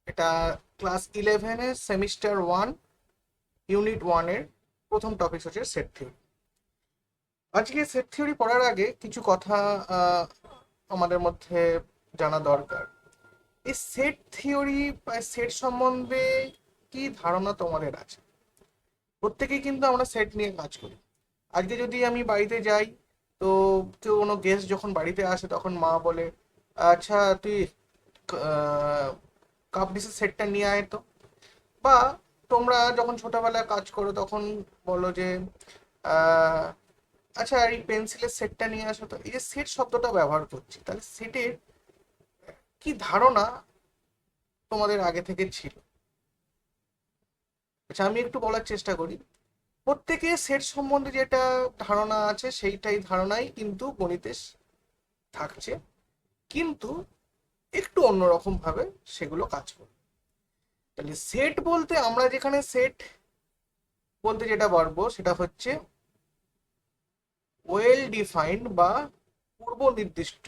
এটা class 11-এর semester 1 unit 1-এর প্রথম topic হচ্ছে সেট থিওরি। আজকে সেট থিওরি পড়ার আগে কিছু কথা আমাদের মধ্যে জানা দরকার। এই সেট থিওরি বা সেট সম্বন্ধে কি ধারণা তোমাদের আছে? প্রত্যেকেই কিন্তু আমরা সেট নিয়ে কাজ করি। আজকে যদি আমি বাড়িতে যাই, তো কেউ কোনো গেস্ট যখন বাড়িতে আসে তখন মা বলে, আচ্ছা তুই কাপ ডিসের সেটটা নিয়ে আয় তো। বা তোমরা যখন ছোটবেলায় কাজ করো তখন বলো যে আহ, আচ্ছা এই পেন্সিলের সেটটা নিয়ে আসো তো। এই যে সেট শব্দটা ব্যবহার করছি, তাহলে সেটের কি ধারণা তোমাদের আগে থেকে ছিল? আচ্ছা আমি একটু বলার চেষ্টা করি। প্রত্যেকে সেট সম্বন্ধে যেটা ধারণা আছে সেইটাই ধারণাই কিন্তু গণিতে থাকছে, কিন্তু একটু অন্যরকম ভাবে সেগুলো কাজ করে। তাহলে সেট বলতে আমরা যেখানে সেট বলতে যেটা পারবো সেটা হচ্ছে ওয়েল ডিফাইন্ড বা পূর্ব নির্দিষ্ট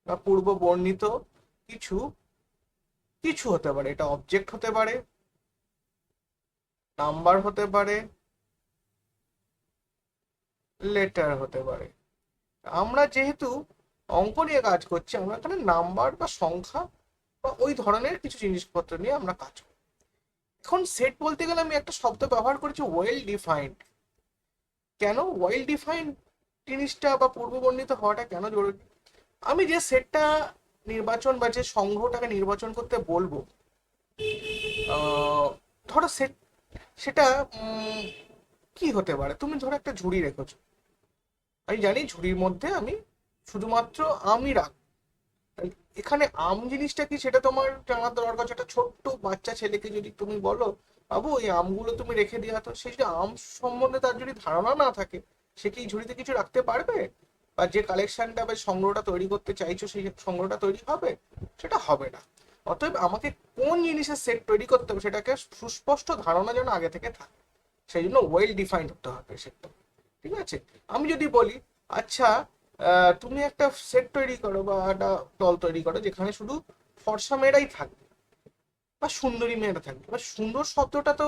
বা পূর্ব বর্ণিত কিছু কিছু হতে পারে। এটা অবজেক্ট হতে পারে, নাম্বার হতে পারে, লেটার হতে পারে। আমরা যেহেতু অঙ্ক নিয়ে কাজ করছি, আমরা এখানে নাম্বার বা সংখ্যা বা ওই ধরনের কিছু জিনিসপত্র নিয়ে আমরা কাজ করি। এখন সেট বলতে গেলে আমি একটা শব্দ ব্যবহার করেছি ওয়েল ডিফাইন্ড। কেন ওয়েল ডিফাইন্ড জিনিসটা বা পূর্ববর্ণিত হওয়াটা কেন জরুরি? আমি যে সেটটা নির্বাচন বা যে সংঘটাকে নির্বাচন করতে বলবো, আহ, ধরো সেটা উম, কি হতে পারে? তুমি ধরো একটা ঝুড়ি রেখেছো, আমি জানি ঝুড়ির মধ্যে আমি শুধুমাত্র আমই রাখবো। তাহলে এখানে আম জিনিসটা কি সেটা তোমার জানার দরকার আছে। একটা ছোট্ট বাচ্চা ছেলেকে যদি তুমি বলো, বাবু এই আমগুলো তুমি রেখে দিয়া, তো সে যদি আম সম্বন্ধে তার যদি ধারণা না থাকে, সে কি ঝুড়িতে কিছু রাখতে পারবে? বা যে কালেকশনটা বা সংগ্রহটা তৈরি করতে চাইছো সেই সংগ্রহটা তৈরি হবে? সেটা হবে না। অতএব আমাকে কোন জিনিসের সেট তৈরি করতে হবে সেটাকে সুস্পষ্ট ধারণা যেন আগে থেকে থাকে, সেই জন্য ওয়েল ডিফাইন্ড হতে হবে সেটা। ঠিক আছে? আমি যদি বলি, আচ্ছা তুমি একটা সেট তৈরি করো বা একটা দল তৈরি করো যেখানে শুধু ফর্সা মেয়েরাই থাকবে বা সুন্দরী মেয়েরা থাকবে, বা সুন্দর শব্দটা তো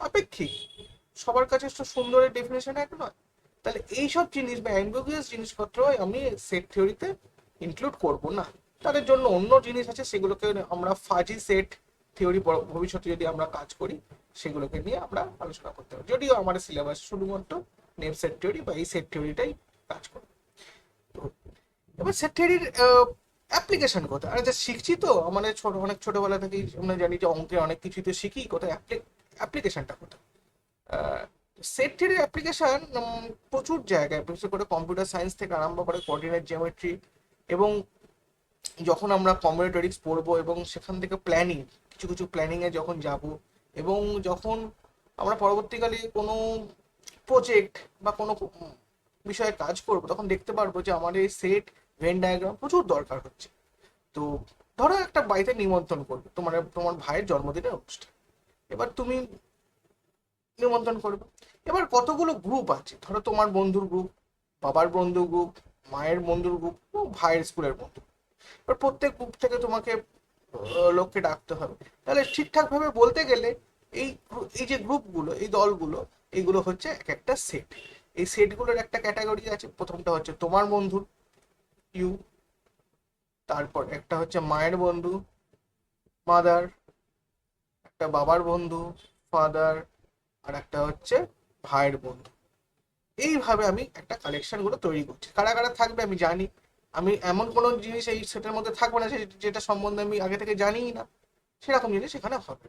আপেক্ষিক, সবার কাছে তো সুন্দরের ডেফিনেশন এক নয়। তাহলে এইসব জিনিস বা অ্যাম্বিগুয়াস জিনিসপত্র আমি সেট থিওরিতে ইনক্লুড করব না। তাদের জন্য অন্য জিনিস আছে, সেগুলোকে আমরা ফাজি সেট থিওরি ভবিষ্যতে যদি আমরা কাজ করি সেগুলোকে নিয়ে আমরা আলোচনা করতে পারি। যদিও আমার সিলেবাস শুধুমাত্র নেম সেট থিওরি বা এই সেট থিওরিটাই কাজ করে। তো এবার সেট থিওরির অ্যাপ্লিকেশন কোথায়? আর যা শিখছি তো আমাদের অনেক ছোটবেলা থেকেই আমরা জানি যে অঙ্কে অনেক কিছুই তো শিখি, কোথায় অ্যাপ্লিকেশনটা কোথায়? সেট থিওরির অ্যাপ্লিকেশন প্রচুর জায়গায়, বিশেষ করে কম্পিউটার সায়েন্স থেকে আরম্ভ করে কোঅর্ডিনেট জিওমেট্রি, এবং যখন আমরা কম্বিনেটরিক্স পড়বো এবং সেখান থেকে প্ল্যানিং, কিছু কিছু প্ল্যানিংয়ে যখন যাব, এবং যখন আমরা পরবর্তীকালে কোনো প্রজেক্ট বা কোনো বিষয়ে কাজ করব, তখন দেখতে পারবো যে আমাদের এই সেট ভেন ডায়াগ্রাম প্রচুর দরকার হচ্ছে। তো ধরো একটা বাড়িতে নিমন্ত্রণ করবে, তোমার তোমার ভাইয়ের জন্মদিনের অনুষ্ঠান। এবার তুমি নিমন্ত্রণ করবে। এবার কতগুলো গ্রুপ আছে, ধরো তোমার বন্ধুর গ্রুপ, বাবার বন্ধু গ্রুপ, মায়ের বন্ধুর গ্রুপ ও ভাইয়ের স্কুলের বন্ধু। এবার প্রত্যেক গ্রুপ থেকে তোমাকে লোককে ডাকতে হবে। তাহলে ঠিকঠাক ভাবে বলতে গেলে এই এই যে গ্রুপগুলো, এই দলগুলো, এইগুলো হচ্ছে এক একটা সেট। এই সেটগুলোর একটা ক্যাটাগরি আছে। প্রথমটা হচ্ছে তোমার বন্ধু, ইউ। তারপর একটা হচ্ছে মায়ের বন্ধু, মাদার। একটা বাবার বন্ধু, ফাদার। আর একটা হচ্ছে ভাইয়ের বন্ধু। এইভাবে আমি একটা কালেকশন গুলো তৈরি করছি। কারা কারা থাকবে আমি জানি। আমি এমন কোনো জিনিস এই সেটের মধ্যে থাকবে না যেটা সম্বন্ধে আমি আগে থেকে জানিই না, সেরকম জিনিস এখানে হবে।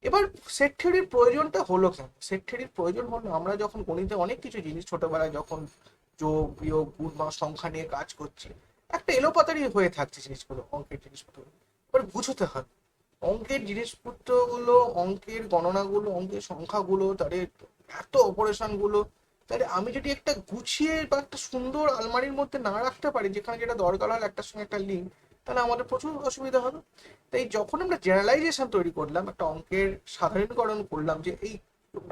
এবার সেট থিওরির প্রয়োজনটা হলো কেন? সেট থিওরির প্রয়োজন হলো আমরা যখন গণিতে অনেক কিছু জিনিস ছোটবেলায় যখন যোগ বিয়োগ গুণ বা সংখ্যা নিয়ে কাজ করছি, একটা এলোপাতারি হয়ে থাকছে জিনিসগুলো, অঙ্কের জিনিসপত্র। এবার বুঝতে হবে অঙ্কের জিনিসপত্রগুলো, অঙ্কের গণনাগুলো, অঙ্কের সংখ্যাগুলো, তাদের এত অপারেশন গুলো, তাহলে আমি যদি একটা গুছিয়ে বা একটা সুন্দর আলমারির মধ্যে না রাখতে পারি যেখানে যেটা দরকার হলে একটার সঙ্গে একটা লিঙ্ক, তাহলে আমাদের প্রচুর অসুবিধা হবে। তাই যখন আমরা জেনারেলাইজেশন তৈরি করলাম, একটা অঙ্কের সাধারণীকরণ করলাম যে এই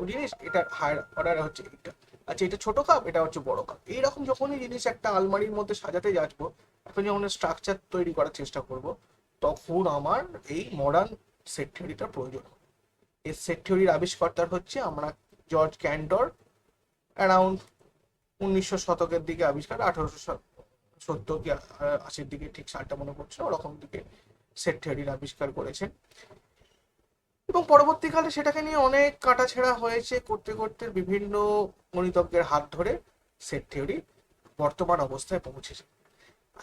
জিনিস এটা হায়ার অর্ডার হচ্ছে এটা, আচ্ছা এটা ছোট কাপ, এটা হচ্ছে বড় কাপ, এইরকম যখনই জিনিস একটা আলমারির মধ্যে সাজাতে যাচ্বো, এখন যখন স্ট্রাকচার তৈরি করার চেষ্টা করব, তখন আমার এই মডার্ন সেট থিওরিটার প্রয়োজন হবে। এই সেট থিওরির আবিষ্কর্তার হচ্ছে আমরা জর্জ ক্যান্টর, অ্যারাউন্ড 1900 শতকের দিকে আবিষ্কার, 1870 কি 80-র দিকে, ঠিক সালটা মনে পড়ছে না, ওরকম দিকে সেট থিওরির আবিষ্কার করেছেন। এবং পরবর্তীকালে সেটাকে নিয়ে অনেক কাটাছেঁড়া হয়েছে, করতে করতে বিভিন্ন গণিতজ্ঞের হাত ধরে সেট থিওরি বর্তমান অবস্থায় পৌঁছেছে।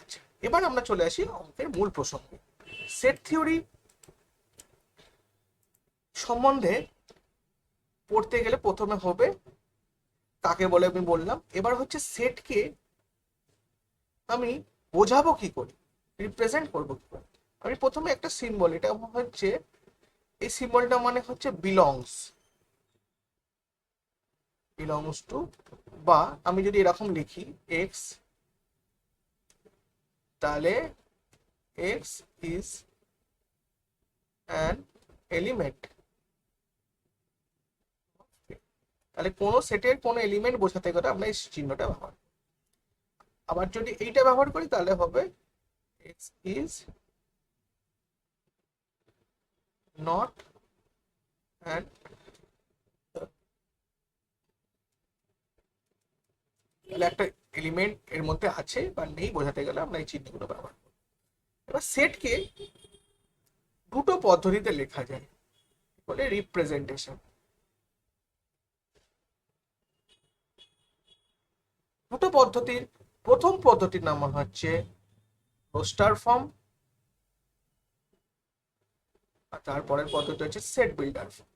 আচ্ছা, এবার আমরা চলে আসি অঙ্কের মূল প্রসঙ্গে। সেট থিওরি সম্বন্ধে পড়তে গেলে প্রথমে হবে কাকে বলে আমি বললাম। এবার হচ্ছে সেটকে আমি বোঝাবো কি করে, রিপ্রেজেন্ট করবো কি করে। আমি প্রথমে একটা সিম্বল, এটা হচ্ছে, এই সিম্বলটা মানে হচ্ছে বিলংস, বিলংস টু, বা আমি যদি এরকম লিখি এক্স, তাহলে এক্স ইজ অ্যান এলিমেন্ট। তাহলে কোনো সেটের কোনো এলিমেন্ট বোঝাতে গেলে আমরা এই চিহ্নটা ব্যবহার, আবার যদি এইটা ব্যবহার করি তাহলে হবে এক্স ইজ নট অ্যান, তাহলে একটা এলিমেন্ট এর মধ্যে আছে বা নেই বোঝাতে গেলে আমরা এই চিহ্নগুলো ব্যবহার করি। এবার সেটকে দুটো পদ্ধতিতে লেখা যায়, বলে রিপ্রেজেন্টেশন। দুটো পদ্ধতির, প্রথম পদ্ধতির নাম হচ্ছে রোস্টার ফর্ম, আর তারপরের পদ্ধতি হচ্ছে set builder form.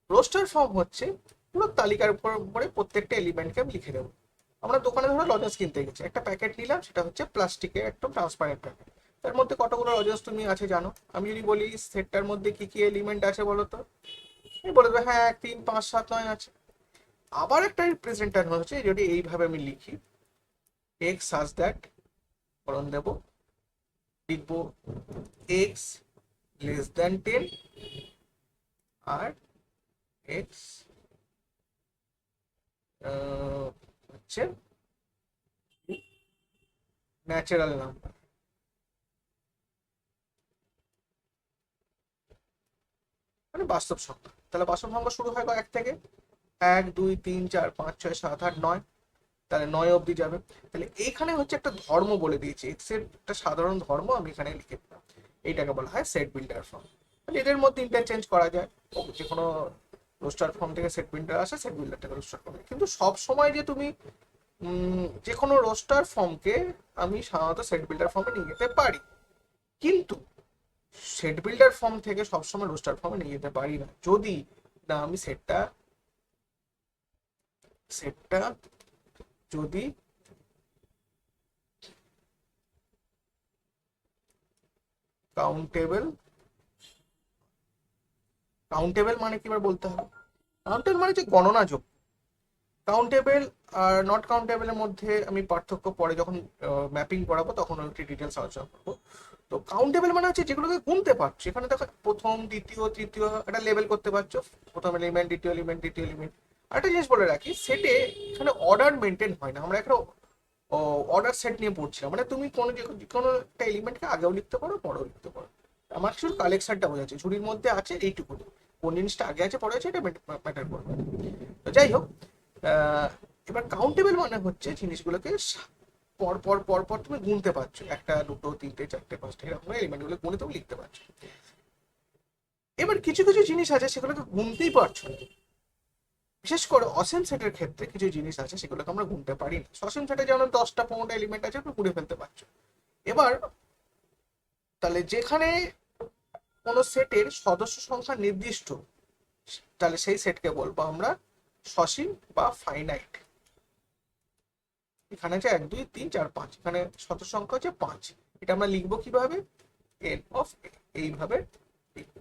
Roster form হচ্ছে পুরো তালিকার উপরে প্রত্যেকটা এলিমেন্টকে আমি লিখে দেবো। আমরা দোকানে ধরো লজেন্স কিনতে গেছি, একটা প্যাকেট নিলাম, সেটা হচ্ছে প্লাস্টিকের একদম ট্রান্সপারেন্ট প্যাকেট, তার মধ্যে কতগুলো লজেন্স তুমি আছে জানো। আমি যদি বলি সেটটার মধ্যে কি কি এলিমেন্ট আছে বলো তো, আমি বলে দেবো হ্যাঁ 1 3 5 7 9 আছে। আবার একটা রিপ্রেজেন্টার হচ্ছে, যদি এইভাবে আমি লিখি এক্স সাজ দ্যাট, করণ দেব, লিখবো এক্স লেস দ্যান 10, আর এক্স হচ্ছে ন্যাচারাল নাম্বার, মানে বাস্তব সংখ্যা। তাহলে বাস্তব সংখ্যা শুরু হয় 1 থেকে, 1 2 3 4 5 6 7 8 9, তাহলে 9 অবধি যাবে। তাহলে এইখানে হচ্ছে একটা ধর্ম বলে দিয়েছি, এক্স এর একটা সাধারণ ধর্ম আমি এখানে লিখে দিলাম, এইটাকে বলা হয় সেট বিল্ডার ফর্ম। তাহলে এদের মধ্যে ইন্টারচেঞ্জ করা যায়, যে কোনো রোস্টার ফর্ম থেকে সেট বিল্ডার আসে, সেট বিল্ডার থেকে রোস্টার ফর্ম, কিন্তু সব সময় যে তুমি যে কোনো রোস্টার ফর্মকে আমি সাধারণত সেট বিল্ডার ফর্মে নিয়ে যেতে পারি, কিন্তু সেট বিল্ডার ফর্ম থেকে সবসময় রোস্টার ফর্মে নিয়ে যেতে পারি না, যদি না আমি সেটটা সেটটা যদি কাউন্টেবল, কাউন্টেবল মানে কি এবার বলতে হবে, কাউন্টেবল মানে যে গণনাযোগ্য। কাউন্টেবল আর নট কাউন্টেবলের মধ্যে আমি পার্থক্য পরে যখন ম্যাপিং করাবো তখন একটি ডিটেলস আলোচনা করবো। তো কাউন্টেবল মানে হচ্ছে যেগুলোকে গুনতে পারছো, এখানে দেখো প্রথম দ্বিতীয় তৃতীয় একটা লেভেল করতে পারছো, প্রথম এলিমেন্ট দ্বিতীয় এলিমেন্ট তৃতীয় এলিমেন্ট। আরেকটা জিনিস বলে রাখি, সেটে এখানে অর্ডার মেনটেন হয় না, আমরা এখানে অর্ডার সেট নিয়ে পড়ছিলাম, মানে তুমি কোনো কোনো একটা এলিমেন্টকে আগেও লিখতে পারো পরেও লিখতে পারো। আমার শুধু কালেকশনটা বোঝাচ্ছে, ঝুড়ির মধ্যে আছে এইটুকু, কোন জিনিসটা আগে আছে পরে আছে এটা ম্যাটার করবে। তো যাই হোক, আহ, এবার কাউন্টেবল মানে হচ্ছে জিনিসগুলোকে পর পর পর পর তুমি গুনতে পারছো, একটা দুটো তিনটে চারটে পাঁচটা এরকম এলিমেন্ট গুলো গুনে তুমি লিখতে পারছো। এবার কিছু কিছু জিনিস আছে সেগুলোকে গুনতেই পারছো না, বিশেষ করে অসীম সেটের ক্ষেত্রে কিছু জিনিস আছে সেগুলোকে আমরা গুনতে পারি না। অসীম সেটে যেমন 10টা 15টা এলিমেন্ট আছে তুমি গুনে ফেলতে পারছো। এবার তাহলে যেখানে কোনো সেটের সদস্য সংখ্যা নির্দিষ্ট, তাহলে সেই সেটকে বলবো আমরা সসীম বা ফাইনাইট। এখানে আছে 1 2 3 4 5, এখানে সদস্য সংখ্যা হচ্ছে 5, এটা আমরা লিখবো কিভাবে, এন অফ, এইভাবে লিখবো।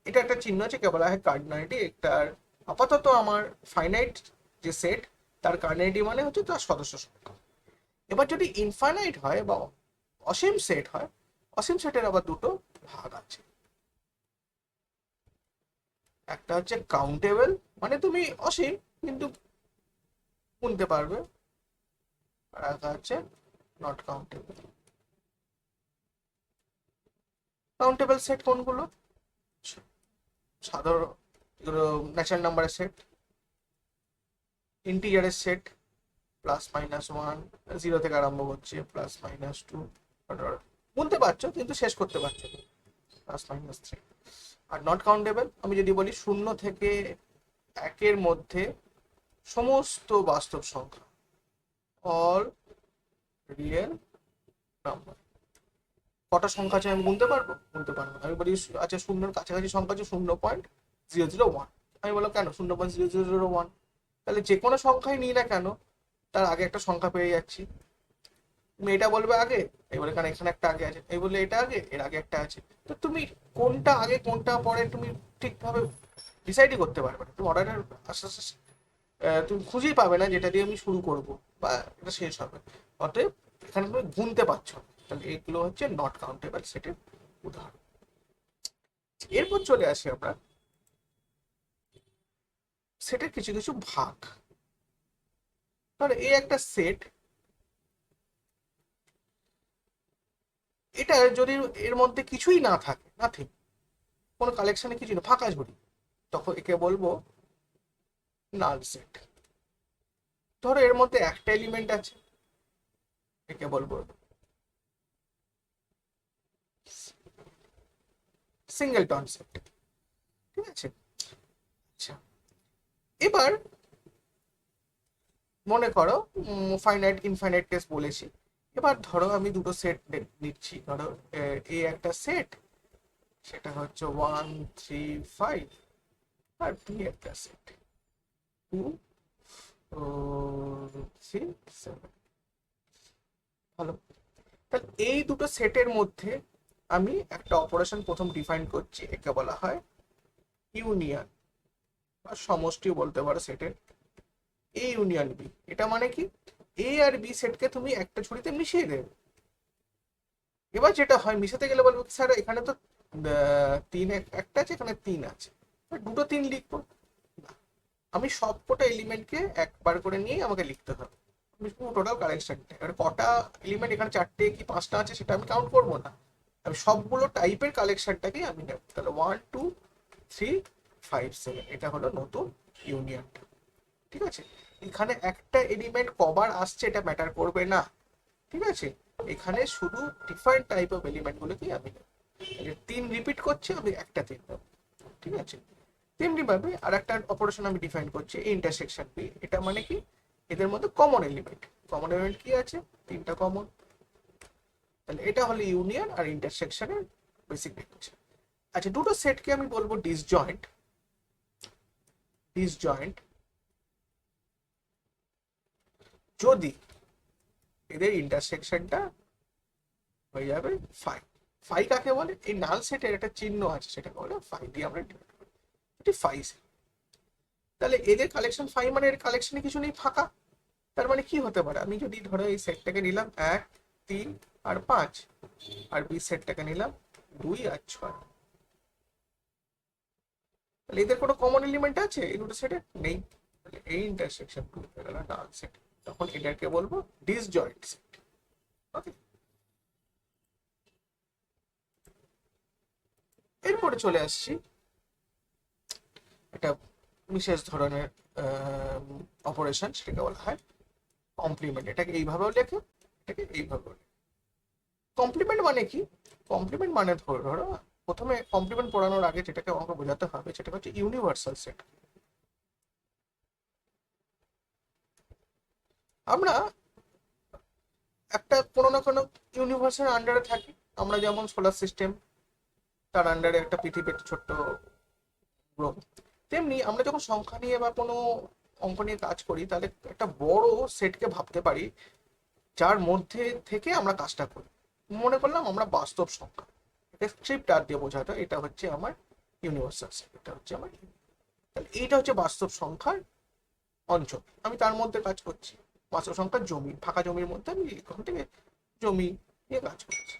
এটা একটা চিহ্ন আছে, কে বলা হয় কার্ডিনালিটি। এটার আপাতত আমার ফাইনাইট যে সেট, তার কার্ডিনালিটি মানে হচ্ছে তার সদস্য সংখ্যা। এবার যদি ইনফাইনাইট হয় বা অসীম সেট হয়, অসীম সেটের আবার দুটো ভাগ আছে, একটা হচ্ছে কাউন্টেবল, মানে তুমি অসীম কিন্তু গুনতে পারবে, আর একটা হচ্ছে নট কাউন্টেবল। কাউন্টেবল সেট কোনগুলো? সাধারণ ন্যাচারাল নাম্বারের সেট, ইন্টিজারের সেট, প্লাস মাইনাস ওয়ান, জিরো থেকে আরম্ভ করছে, প্লাস মাইনাস টু, বলতে পারছো কিন্তু শেষ করতে পারছো, plus minus three. Are not countable আমি যদি বলি শূন্য থেকে একের মধ্যে সমস্ত বাস্তব সংখ্যা, অল রিয়েল নাম্বার। কটা সংখ্যা আছে আমি গুনতে পারবো? গুনতে পারবো। আমি বলি আচ্ছা শূন্যের কাছাকাছি সংখ্যা আছে 0.001, আমি বললাম কেন 0.0001? তাহলে যে কোনো সংখ্যাই নিই না কেন তার আগে একটা সংখ্যা পেয়ে যাচ্ছি। তুমি এটা বলবে আগে, এই বলে কারণ এখানে একটা আগে আছে, এই বললে এটা আগে, এর আগে একটা আছে। তো তুমি কোনটা আগে কোনটা পরে তুমি ঠিকভাবে ডিসাইডই করতে পারবে না। তুমি অর্ডারের আস্তে আস্তে তুমি খুঁজেই পাবে না যেটা দিয়ে আমি শুরু করব বা এটা শেষ হবে। অতএব এখানে তুমি গুনতে পারছো না। তাহলে এগুলো হচ্ছে নট কাউন্টেবল সেটের উদাহরণ। এরপর চলে আসি আমরা সেটের কিছু কিছু ভাগ। ধরো এই একটা সেট, এটা যদি এর মধ্যে কিছুই না থাকে, নাথিং, কোনো কালেকশনে কিছু না, ফাঁকা ঝুড়ি, তখন একে বলবো নাল সেট। ধরো এর মধ্যে একটা এলিমেন্ট আছে, একে বলবো সিঙ্গেলটন সেট। ঠিক আছে? আচ্ছা, এবার মনে করো ফাইনাইট ইনফাইনাইট কেস বলেছি। এবার ধরো আমি দুটো সেট নিচ্ছি, ধরো এ একটা সেট, সেটা হচ্ছে 1 3 5, আর বি একটা সেট 2 3 7। ভালো। তাহলে এই দুটো সেটের মধ্যে আমি একটা অপারেশন প্রথম ডিফাইন করছি, একে বলা হয় ইউনিয়ন বা সমষ্টিও বলতে পারো সেটের। এ ইউনিয়ন বি, এটা মানে কি এ আর বি সেটকে তুমি একটা ঝুড়িতে মিশিয়ে দেবে। এবার যেটা হয় মিশাতে গেলে বলবো স্যার এখানে তো তিন একটা আছে, এখানে তিন আছে, দুটো তিন লিখবো না, আমি সব কটা এলিমেন্টকে একবার করে নিয়ে আমাকে লিখতে হবে। আমি টোটাল কালেকশনটা, এবার কটা এলিমেন্ট এখানে চারটে কি পাঁচটা আছে সেটা আমি কাউন্ট করবো না, আমি সবগুলো টাইপের কালেকশনটাকে আমি নেব। তাহলে 1 2 3 5 7, এটা হলো নতুন ইউনিয়নটা। ঠিক আছে? এখানে একটা এলিমেন্ট কবার আসছে এটা ম্যাটার করবে না। ঠিক আছে? এখানে শুধু ডিফারেন্ট টাইপ অফ এলিমেন্ট গুলোকেই আমি নেব। তিন রিপিট করছে, আমি একটা তিন নেব। ঠিক আছে? তেমনি ভাবে আর একটা অপারেশন আমি ডিফাইন করছি ইন্টারসেকশন বি। এটা মানে কি এদের মধ্যে কমন এলিমেন্ট, কমন এলিমেন্ট কি আছে? তিনটা কমন। তাহলে এটা হলো ইউনিয়ন আর ইন্টারসেকশনের বেসিক ডিফিনেশন। আচ্ছা, দুটো সেটকে আমি বলবো ডিসজয়েন্ট। ডিসজয়েন্ট যদি এদের ইন্টারসেকশনটা হয়ে যাবে ফাই। ফাই কাকে বলে? এই নাল সেটের একটা চিহ্ন আছে, সেটাকে বলে ফাই দিয়ে আমরা ডিনোট করি। এটি ফাই সেট। তাহলে এদের কালেকশন ফাই মানে এর কালেকশনে কিছু নেই, ফাঁকা। তার মানে কি হতে পারে? আমি যদি ধরো এই সেটটাকে নিলাম 1 3 আর 5, আর বি সেটটাকে নিলাম 2 আর 6, তাহলে এদের কোনো কমন এলিমেন্ট আছে এই দুটো সেটে? নেই। তাহলে এই ইন্টারসেকশন টু হয়ে গেল নাল সেট। তখন এটাকে বলবো ডিসজয়েন্ট সেট। ওকে? এরপরে চলে আসছি একটা বিশেষ ধরনের অপারেশন, সেটাকে বলা হয় কমপ্লিমেন্ট। এটাকে এইভাবেও লেখে, এটাকে এইভাবেও লেখে। কমপ্লিমেন্ট মানে কি? কমপ্লিমেন্ট মানে ধরো প্রথমে কমপ্লিমেন্ট পড়ানোর আগে যেটাকে আমাকে বোঝাতে হবে সেটা হচ্ছে ইউনিভার্সাল সেট। আমরা একটা কোনো না কোনো ইউনিভার্সের আন্ডারে থাকি। আমরা যেমন সোলার সিস্টেম, তার আন্ডারে একটা পৃথিবীর ছোট্ট গ্রহ। তেমনি আমরা যখন সংখ্যা নিয়ে বা কোনো অঙ্ক নিয়ে কাজ করি তাহলে একটা বড় সেটকে ভাবতে পারি যার মধ্যে থেকে আমরা কাজটা করি। মনে করলাম আমরা বাস্তব সংখ্যা, এটা স্ক্রিপ্ট আর দিয়ে বোঝাতো, এটা হচ্ছে আমার ইউনিভার্সাল সেট, এটা হচ্ছে আমার। তাহলে এইটা হচ্ছে বাস্তব সংখ্যার অঞ্চল, আমি তার মধ্যে কাজ করছি। বাস্তব সংখ্যার জমি, ফাঁকা জমির মধ্যে আমি এখান থেকে জমি নিয়ে কাজ করছি।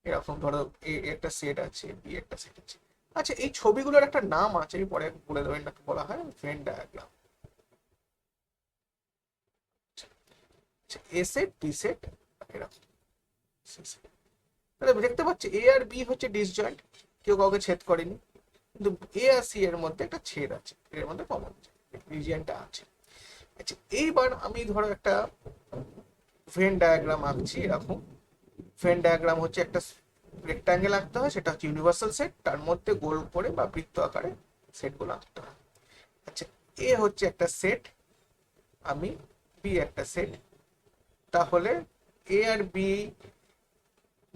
এরকম ধরো এ একটা সেট আছে, বি একটা সেট আছে। আচ্ছা, এই ছবিগুলোর একটা নাম আছে, আমি পরে বলে দেবো, এটাকে বলা হয় ভেন ডায়াগ্রাম। এ সেট বি সেট এরকম। তাহলে দেখতে পাচ্ছি এ আর বি হচ্ছে ডিসজয়েন্ট, কেউ কাউকে ছেদ করেনি, কিন্তু এ আর সি এর মধ্যে একটা ছেদ আছে, এর মধ্যে কমন রিজিয়নটা আছে। আচ্ছা, এইবার আমি ধরো একটা ভেন ডায়াগ্রাম আঁকছি এরকম। ভেন ডায়াগ্রাম হচ্ছে একটা রেক্টাঙ্গেল আঁকতে হয়, সেটা হচ্ছে ইউনিভার্সাল সেট, তার মধ্যে গোল করে বা বৃত্ত আকারে সেটগুলো আঁকতে হয়। আচ্ছা, এ হচ্ছে একটা সেট, আমি বি একটা সেট, তাহলে এ আর বি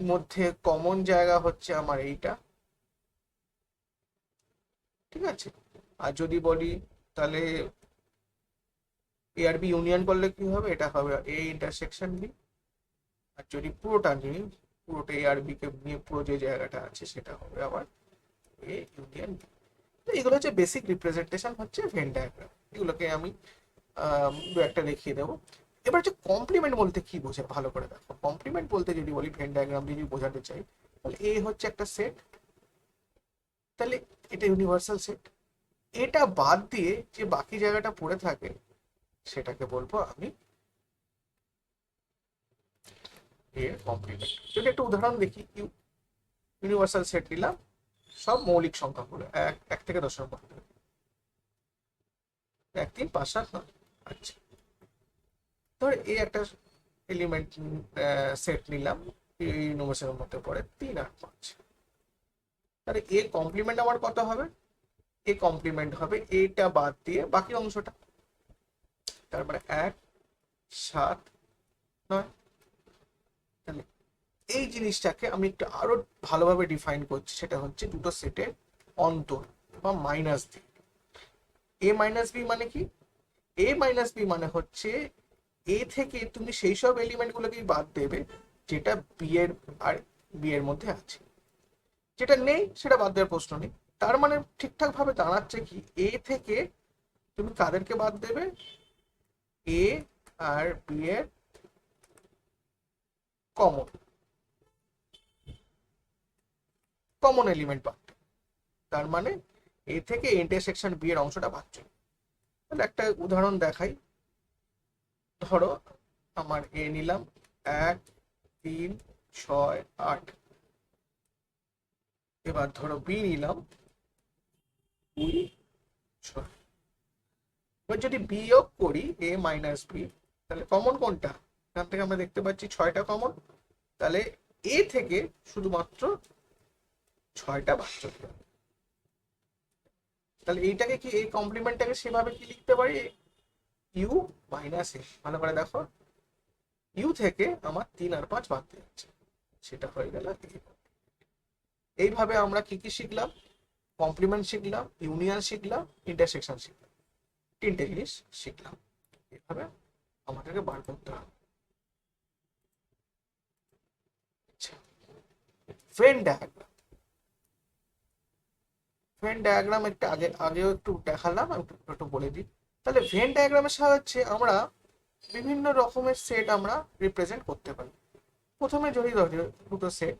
মধ্যে কমন জায়গা হচ্ছে আমার এইটা, ঠিক আছে। আর যদি বলি তাহলে এ আর বি ইউনিয়ন করলে কি হবে, এটা হবে এ ইন্টারসেকশন বি। আর যদি পুরোটা নিই, পুরোটা এ আর বি কে নিয়ে পুরো যে জায়গাটা আছে সেটা হবে আবার এ ইউনিয়ন বি। তো এগুলো হচ্ছে বেসিক রিপ্রেজেন্টেশন হচ্ছে ভেন ডায়াগ্রাম, এগুলোকে আমি দু একটা দেখিয়ে দেবো। এবার হচ্ছে কমপ্লিমেন্ট বলতে কি বোঝে ভালো করে দেখো। কমপ্লিমেন্ট বলতে যদি বলি ভেন ডায়াগ্রাম যদি বোঝাতে চাই, তাহলে এ হচ্ছে একটা সেট, তাহলে এটা ইউনিভার্সাল সেট, এটা বাদ দিয়ে যে বাকি জায়গাটা পড়ে থাকে সেটাকে বলবো আমি এর কমপ্লিমেন্ট। যদি একটা উদাহরণ দেখি, ইউনিভার্সাল সেট নিলাম, সব মৌলিক সংখ্যা হলো এক, এক থেকে 10-এর মধ্যে, 1 3 5 7 9। আচ্ছা, ধর এই একটা এলিমেন্ট সেট নিলাম, ইউনিভার্সালের মধ্যে পড়ে 3 আর 5, তাহলে এ কমপ্লিমেন্ট আমার কত হবে, এ কমপ্লিমেন্ট হবে এটা বাদ দিয়ে বাকি অংশটা, তারপরে 1 7 9। তাহলে এই জিনিসটাকে আমি একটু আরো ভালোভাবে ডিফাইন করছি, সেটা হচ্ছে দুটো সেটের অন্তর বা মাইনাস বি। এ মাইনাস বি মানে কি, এ মাইনাস বি মানে হচ্ছে এ থেকে তুমি সেই সব এলিমেন্ট গুলোকে বাদ দেবে যেটা বি এর আর বি এর মধ্যে আছে, যেটা নেই সেটা বাদ দেওয়ার প্রশ্ন নেই। তার মানে ঠিকঠাক ভাবে দাঁড়াচ্ছে কি, এ থেকে তুমি কাদেরকে বাদ দেবে, এ আর বি এর কমন কমন এলিমেন্ট বাদ। তার মানে এ থেকে ইন্টারসেকশন বি এর অংশটা বাদ চলে। তাহলে একটা উদাহরণ দেখাই, ধরো আমার এ নিলাম 1 3 6 8, এবার ধরো বি নিলাম 2 6। এবার যদি বিয়োগ করি এ মাইনাস বি, তাহলে কমন কোনটা, এখান থেকে আমরা দেখতে পাচ্ছি 6টা কমন, তাহলে এ থেকে শুধুমাত্র 6টা বাদ চলে যাবে। তাহলে এইটাকে কি, এই কমপ্লিমেন্টটাকে সেভাবে কি লিখতে পারি, ইউ মাইনাস এ, ভালো করে দেখো, ইউ থেকে আমার 3 আর 5 বাদ যাচ্ছে, সেটা হয়ে গেল A। এইভাবে আমরা কি কি শিখলাম, কমপ্লিমেন্ট শিখলাম, ইউনিয়ন শিখলাম, ইন্টারসেকশন শিখলাম, 3টে জিনিস শিখলাম। এভাবে আমাদেরকে বার করতে হবে। আচ্ছা, ভেন ডায়াগ্রাম, ভেন ডায়াগ্রাম একটু আগেও একটু দেখালাম, একটু একটু বলে দিই। তাহলে ভেন ডায়াগ্রামের সাহায্যে আমরা বিভিন্ন রকমের সেট আমরা রিপ্রেজেন্ট করতে পারি। প্রথমে যদি ধরি দুটো সেট,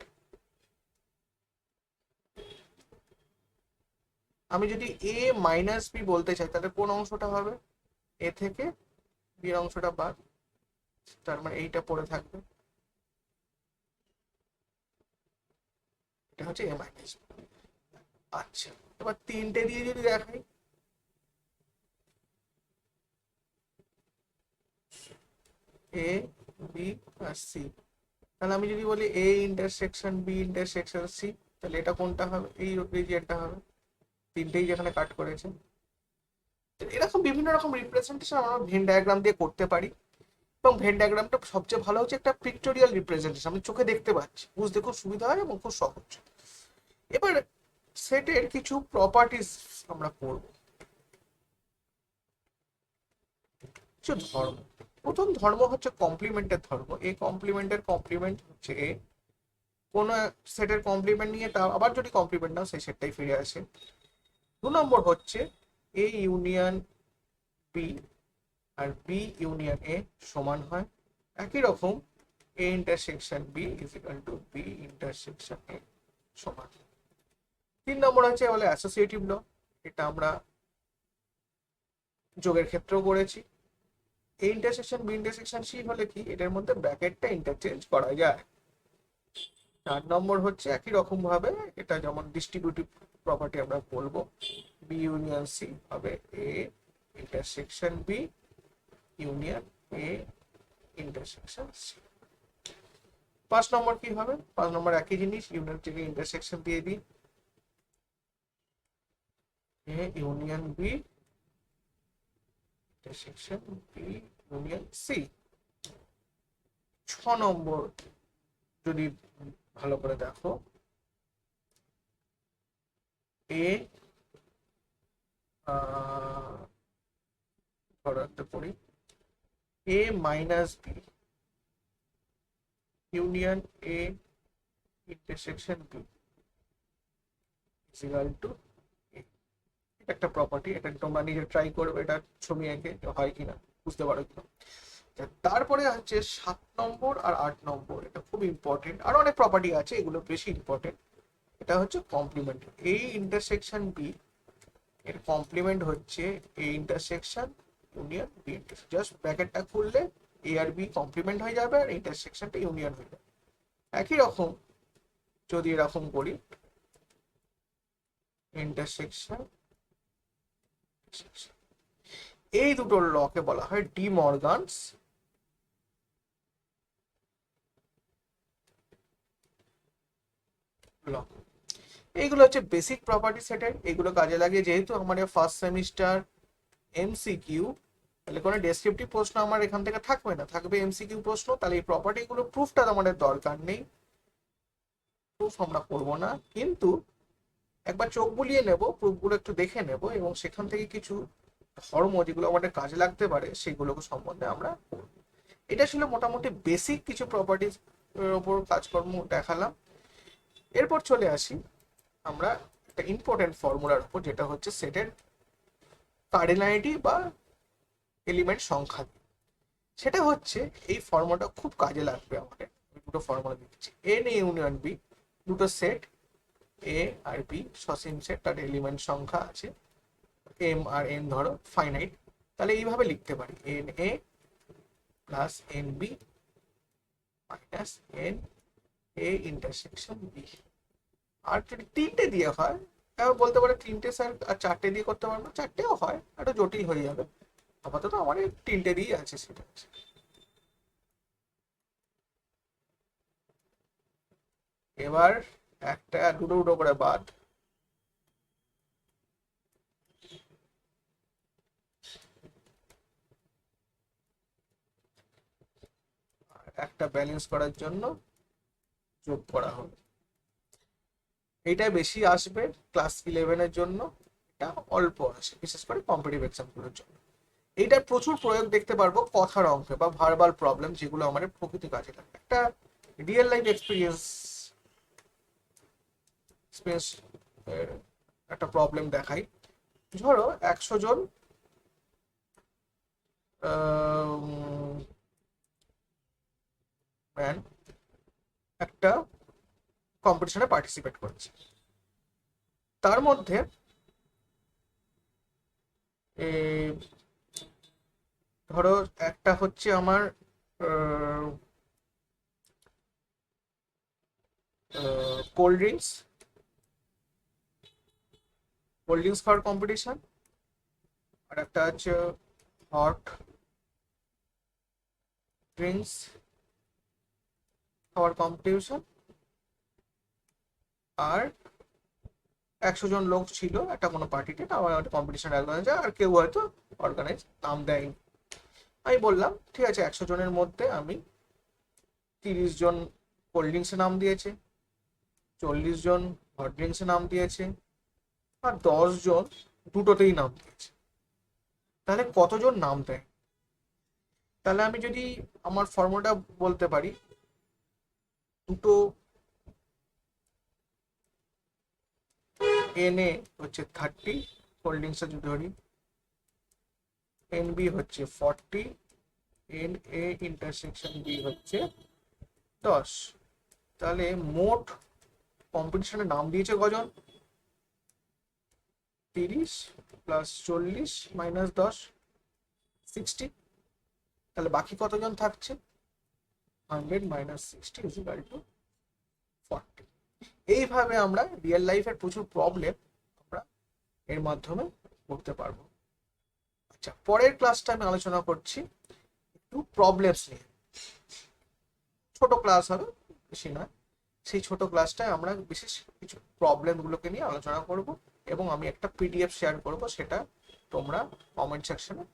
আমি যদি এ মাইনাস বি বলতে চাই, তাহলে কোন অংশটা হবে, এ থেকে বি এর অংশটা বাদ, তার মানে এইটা পড়ে থাকবে, এটা হচ্ছে এ মাইনাস বি। আচ্ছা, এবার 3টে দিয়ে যদি দেখাই, এ বি আর সি, তাহলে আমি যদি বলি A intersection B intersection C, তাহলে এটা কোনটা হবে, এই রিজিয়নটা হবে, 3টেই যেখানে কাট করেছে। তো এরকম বিভিন্ন রকম রিপ্রেজেন্টেশন আমরা ভেন ডায়াগ্রাম দিয়ে করতে পারি। এবং ভেন ডায়াগ্রামটা সবচেয়ে ভালো হচ্ছে একটা পিকটোরিয়াল রিপ্রেজেন্টেশন, আমি চোখে দেখতে পাচ্ছি, বুঝতে খুব সুবিধা হয় এবং খুব সহজ। এবার সেটের কিছু প্রপার্টিস আমরা পড়ব, কিছু ধর্ম। প্রথম ধর্ম হচ্ছে কমপ্লিমেন্টের ধর্ম, এই কমপ্লিমেন্টের কমপ্লিমেন্ট হচ্ছে এ, কোন সেটের কমপ্লিমেন্ট নিয়ে তা আবার যদি কমপ্লিমেন্ট নাও সেই সেটটাই ফিরে আসে। 2 নম্বর হচ্ছে এ ইউনিয়ন বি আর বি ইউনিয়ন এ সমান হয়, একই রকম A intersection B is equal to B intersection A সমান। 3 নম্বর হচ্ছে বলে অ্যাসোসিয়েটিভ ল, এটা আমরা যোগের ক্ষেত্রেও করেছি। A intersection B intersection C হলে কি এটার মধ্যে ব্র্যাকেটটা ইন্টারচেঞ্জ করা যায়। 4 নম্বর হচ্ছে একই রকম ভাবে, এটা যেমন ডিস্ট্রিবিউটিভ প্রপার্টি আমরা বলবো, বি ইউনিয়ন সি হবে A intersection B union A intersection C. 5 নম্বর কি হবে? 5 নম্বর একই জিনিস, ইউনিয়ন থেকে ইন্টারসেকশন দিয়ে দিই, A union B intersection B union C. 6 নম্বর যদি ভালো করে দেখো, এ ধরো একটা পড়ি, A minus B union A intersection B equal to A. একটা প্রপার্টি, এটা তোমরা নিজে ট্রাই করবে, এটা ছবি এঁকে হয় কিনা বুঝতে পারো কিনা। তারপরে হচ্ছে 7 নম্বর আর 8 নম্বর, এটা খুব ইম্পর্টেন্ট, আর অনেক প্রপার্টি আছে, এগুলো বেশি ইম্পর্টেন্ট। এটা হচ্ছে কমপ্লিমেন্ট, এই ইন্টারসেকশন বি এর কমপ্লিমেন্ট হচ্ছে এই intersection union B intersection. Just ব্র্যাকেটটা খুললে এ আর বি কমপ্লিমেন্ট হয়ে যাবে আর ইন্টারসেকশনটা ইউনিয়ন হয়ে যাবে। একই রকম যদি এরকম করি, ইন্টারসেকশন, এই দুটো লকে বলা হয় ডি মর্গানস ল। এইগুলো হচ্ছে বেসিক প্রপার্টি সেটের, এগুলো কাজে লাগে। যেহেতু আমাদের ফার্স্ট সেমিস্টার এমসিকিউ, তাহলে কোনো ডেসক্রিপটিভ প্রশ্ন আমার এখান থেকে থাকবে না, থাকবে এমসিকিউ প্রশ্ন। তাহলে এই প্রপার্টিগুলো প্রুফটা আমাদের দরকার নেই, প্রুফ আমরা করবো না, কিন্তু একবার চোখ বুলিয়ে নেব, প্রুফগুলো একটু দেখে নেব, এবং সেখান থেকে কিছু ধর্ম যেগুলো আমাদের কাজে লাগতে পারে সেগুলোকে সম্বন্ধে আমরা পড়ব। এটা ছিল মোটামুটি বেসিক কিছু প্রপার্টিজ ওপর কাজকর্ম দেখালাম। এরপর চলে আসি আমরা একটা ইম্পর্টেন্ট ফর্মুলার উপর, যেটা হচ্ছে সেটের কার্ডিনালিটি বা এলিমেন্ট সংখ্যা। সেটা হচ্ছে এই ফর্মুলাটা খুব কাজে লাগবে আমাদের। আমি দুটো ফর্মুলা দিচ্ছি, এন এ ইউনিয়ন বি, দুটো সেট এ আর বি সসীম সেট, তার এলিমেন্ট সংখ্যা আছে এম আর এন ধরো ফাইনাইট। তাহলে এইভাবে লিখতে পারি, n A plus N B minus N A intersection B. আর যদি তিনটে দিয়ে হয়, এবার বলতে পারে তিনটে স্যার আর চারটে দিয়ে করতে পারবো, চারটেও হয়, একটা জটিল হয়ে যাবে। আপাতত আমার এই তিনটে দিয়ে আছে সেটা। এবার একটা দুটো দুটো করে বাদ, একটা ব্যালেন্স করার জন্য যোগ করা হবে। এইটা বেশি আসবে ক্লাস 11-এর জন্য, এটা অল্প আসে বিশেষ করে কম্পিটিটিভ এক্সামগুলোর জন্য। এইটার প্রচুর প্রয়োগ দেখতে পারবো কথার অঙ্কে বা ভার্বাল প্রবলেম, যেগুলো আমাদের প্রকৃতি কাজে লাগে। একটা রিয়েল লাইফ এক্সপিরিয়েন্স একটা প্রবলেম দেখাই। ধরো 100 জন ম্যান একটা কম্পিটিশনে পার্টিসিপেট করছে, তার মধ্যে ধরো একটা হচ্ছে আমার কোল্ড ড্রিঙ্কস খাওয়ার কম্পিটিশন, আর একটা হচ্ছে হট ড্রিঙ্কস খাওয়ার কম্পিটিশন। আর 100 জন লোক ছিল একটা কোনো পার্টিতে, আমার একটা কম্পিটিশন অর্গানাইজার, আর কেউ হয়তো অর্গানাইজ নাম দেয়নি। আমি বললাম ঠিক আছে, 100 জনের মধ্যে আমি 30 জন কোল্ড ড্রিঙ্কসে নাম দিয়েছে, 40 জন হট ড্রিঙ্কসে নাম দিয়েছে, আর 10 জন দুটোতেই নাম দিয়েছে। তাহলে কতজন নাম দেয়? তাহলে আমি যদি আমার ফর্মুলাটা বলতে পারি, দুটো এন এ হচ্ছে 30 কোল্ড ড্রিঙ্কসে যদি ধরি, এন বি হচ্ছে 40, এন এ ইন্টারসেকশন বি হচ্ছে 10। তাহলে মোট কম্পিটিশনে নাম দিয়েছে কজন? 30 প্লাস 40 মাইনাস 10, 60। তাহলে বাকি কতজন থাকছে? 100 - 60 = 40। এইভাবে আমরা রিয়েল লাইফের প্রচুর প্রবলেম আমরা এর মাধ্যমে করতে পারবো। আচ্ছা, পরের ক্লাসটা আমি আলোচনা করছি একটু প্রবলেমস নিয়ে। ছোট ক্লাস হবে, বেশি নয়। সেই ছোট ক্লাসটায় আমরা বিশেষ কিছু প্রবলেমগুলোকে নিয়ে আলোচনা করব এবং আমি একটা পিডিএফ শেয়ার করব, সেটা তোমরা কমেন্ট সেকশনে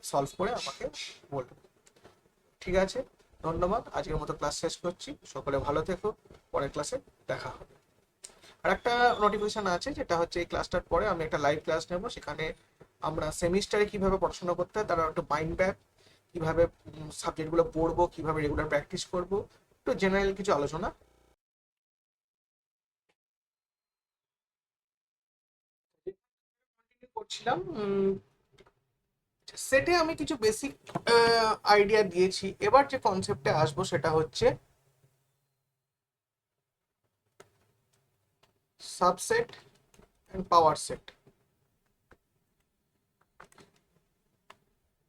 সলভ করে আমাকে বলবে। ঠিক আছে, ধন্যবাদ। আজকের মতো ক্লাস শেষ করছি। সকলে ভালো থেকো, পরের ক্লাসে দেখা হবে। আর একটা নোটিফিকেশন আছে, যেটা হচ্ছে এই ক্লাসটার পরে আমি একটা লাইভ ক্লাস নেব। সেখানে আমরা সেমিস্টারে কিভাবে পড়াশোনা করতে হয়, তারা একটু মাইন্ড ব্যাক, কিভাবে সাবজেক্টগুলো পড়বো, কিভাবে রেগুলার প্র্যাকটিস করব, একটু জেনারেল কিছু আলোচনা করছিলাম। সেটে আমি কিছু বেসিক আইডিয়া দিয়েছি। এবার যে কনসেপ্টে আসবো সেটা হচ্ছে সাবসেট এন্ড পাওয়ার সেট।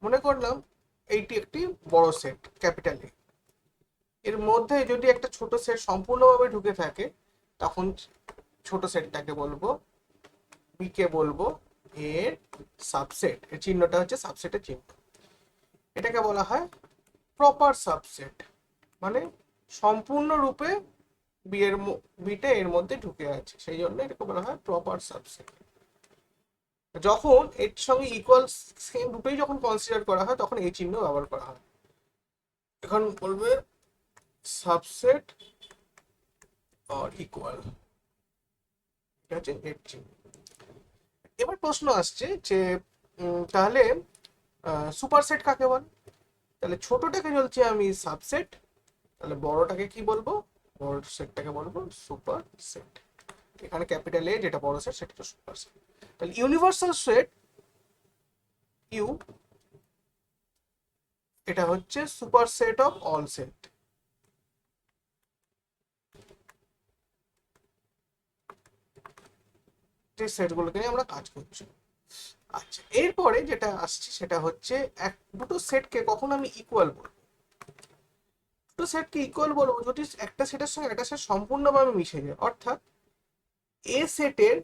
মনে করলাম এইটি একটি বড় সেট, ক্যাপিটাল এ। এর মধ্যে যদি একটা ছোট সেট সম্পূর্ণভাবে ঢুকে থাকে, তখন ছোট সেটটাকে বলবো, বি কে বলবো এর সাবসেট। এর চিহ্নটা হচ্ছে সাবসেটের চিহ্ন। এটাকে বলা হয় প্রপার সাবসেট, মানে সম্পূর্ণরূপে বিটা এর মধ্যে ঢুকে আছে, সেই জন্য এটাকে বলা হয় প্রপার সাবসেট। যখন এর সঙ্গে ইকুয়াল সেম রূপেই যখন কনসিডার করা হয়, তখন এই চিহ্ন ব্যবহার করা হয়। এখন বলবে সাবসেট আর ইকুয়াল, এটা হচ্ছে এর চিহ্ন। এবার প্রশ্ন আসছে যে তাহলে সুপারসেট কাকে বলে? তাহলে ছোটটাকে বলছি আমি সাবসেট, তাহলে বড়টাকে কি বলবো? বড় সেটটাকে বলবো সুপার সেট। এখানে ক্যাপিটাল এ যেটা বড় সেট, সেটা সুপার সেট। তাহলে ইউনিভার্সাল সেট ইউ, এটা হচ্ছে super set of all set. যে সেটগুলোকে নিয়ে আমরা কাজ করছি। আচ্ছা, এরপরে যেটা আসছে সেটা হচ্ছে দুটো সেটকে কখন আমি ইকুয়াল বলবো। দুটো সেটকে ইকুয়াল বলবো যদি একটা সেটের সঙ্গে একটা সেট সম্পূর্ণভাবে মিশে যায়। অর্থাৎ এ সেটের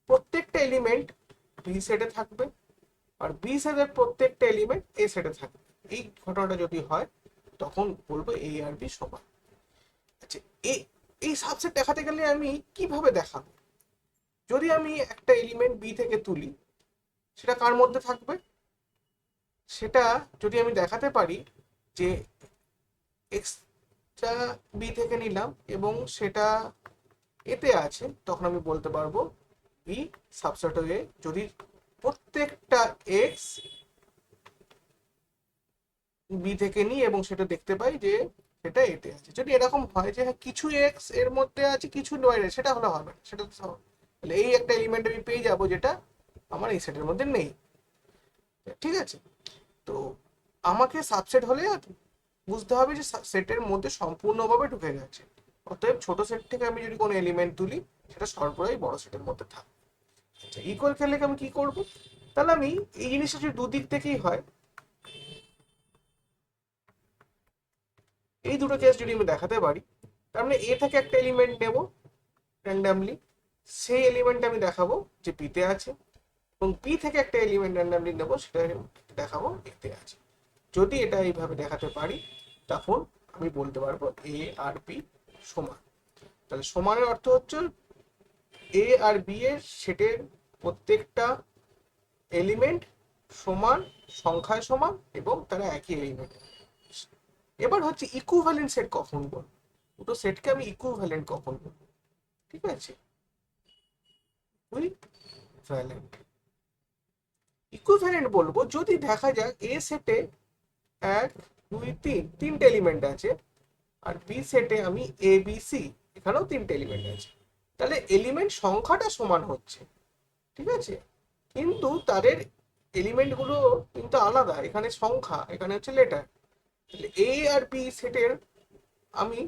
প্রত্যেকটা এলিমেন্ট বি সেটে থাকবে, আর বি সেটের প্রত্যেকটা এলিমেন্ট এ সেটে থাকবে। এই ঘটনাটা যদি হয়, তখন বলবো এ আর বি সমান। আচ্ছা, এই এই সাবসেট দেখাতে গেলে আমি কিভাবে দেখাবো? যদি আমি একটা এলিমেন্ট বি থেকে তুলি, সেটা কার মধ্যে থাকবে? সেটা যদি আমি দেখাতে পারি যে এক্সটা বি থেকে নিলাম এবং সেটা এতে আছে, তখন আমি বলতে পারবো বি সাবসেট এ, যদি প্রত্যেকটা এক্স বি থেকে নিই এবং সেটা দেখতে পাই যে সেটা এতে আছে। যদি এরকম হয় যে হ্যাঁ কিছু এক্স এর মধ্যে আছে কিছু বাইরে, সেটা হলে হবে না। সেটা তো তাহলে এই একটা এলিমেন্ট আমি পেয়ে যাবো যেটা আমার এই সেটের মধ্যে নেই। ঠিক আছে, তো আমাকে সাবসেট হলে বুঝতে হবে যে সেটের মধ্যে সম্পূর্ণভাবে ঢুকে গেছে। অতএব ছোট সেট থেকে আমি যদি কোনো এলিমেন্ট তুলি, সেটা সর্বদাই বড় সেটের মধ্যে থাকবে। আচ্ছা, ইকুয়াল খেললে আমি কি করব? তাহলে আমি এই জিনিসটা যদি দুদিক থেকেই হয়, এই দুটো কেস যদি আমি দেখাতে পারি, তার মানে এ থেকে একটা এলিমেন্ট নেব র্যান্ডামলি, সেই এলিমেন্ট আমি দেখাবো যে বিতে আছে, এবং বি থেকে একটা এলিমেন্ট র্যান্ডামলি নেব, সেটা দেখাবো এতে আছে। যদি এটা এইভাবে দেখাতে পারি, তখন আমি বলতে পারবো এ আর বি সমান। তাহলে সমানের অর্থ হচ্ছে এ আর বি এর সেটের প্রত্যেকটা এলিমেন্ট সমান, সংখ্যায় সমান, এবং তারা একই এলিমেন্ট। এবার হচ্ছে ইকুইভ্যালেন্ট সেট কখন বলবো? দুটো সেটকে আমি ইকুইভ্যালেন্ট কখন বলবো? ঠিক আছে, ইকুইভ্যালেন্ট ইকুইভ্যালেন্ট বলবো যদি দেখা যাক এ সেটে 1 2 3 এলিমেন্ট আছে, আর বি সেটে আমি এ বি সি, এখানেও 3টে এলিমেন্ট আছে। তাহলে এলিমেন্ট সংখ্যাটা সমান হচ্ছে, ঠিক আছে, কিন্তু তাদের এলিমেন্ট গুলো কিন্তু আলাদা। এখানে সংখ্যা, এখানে হচ্ছে লেটার। তাহলে এ আর বি সেটের আমি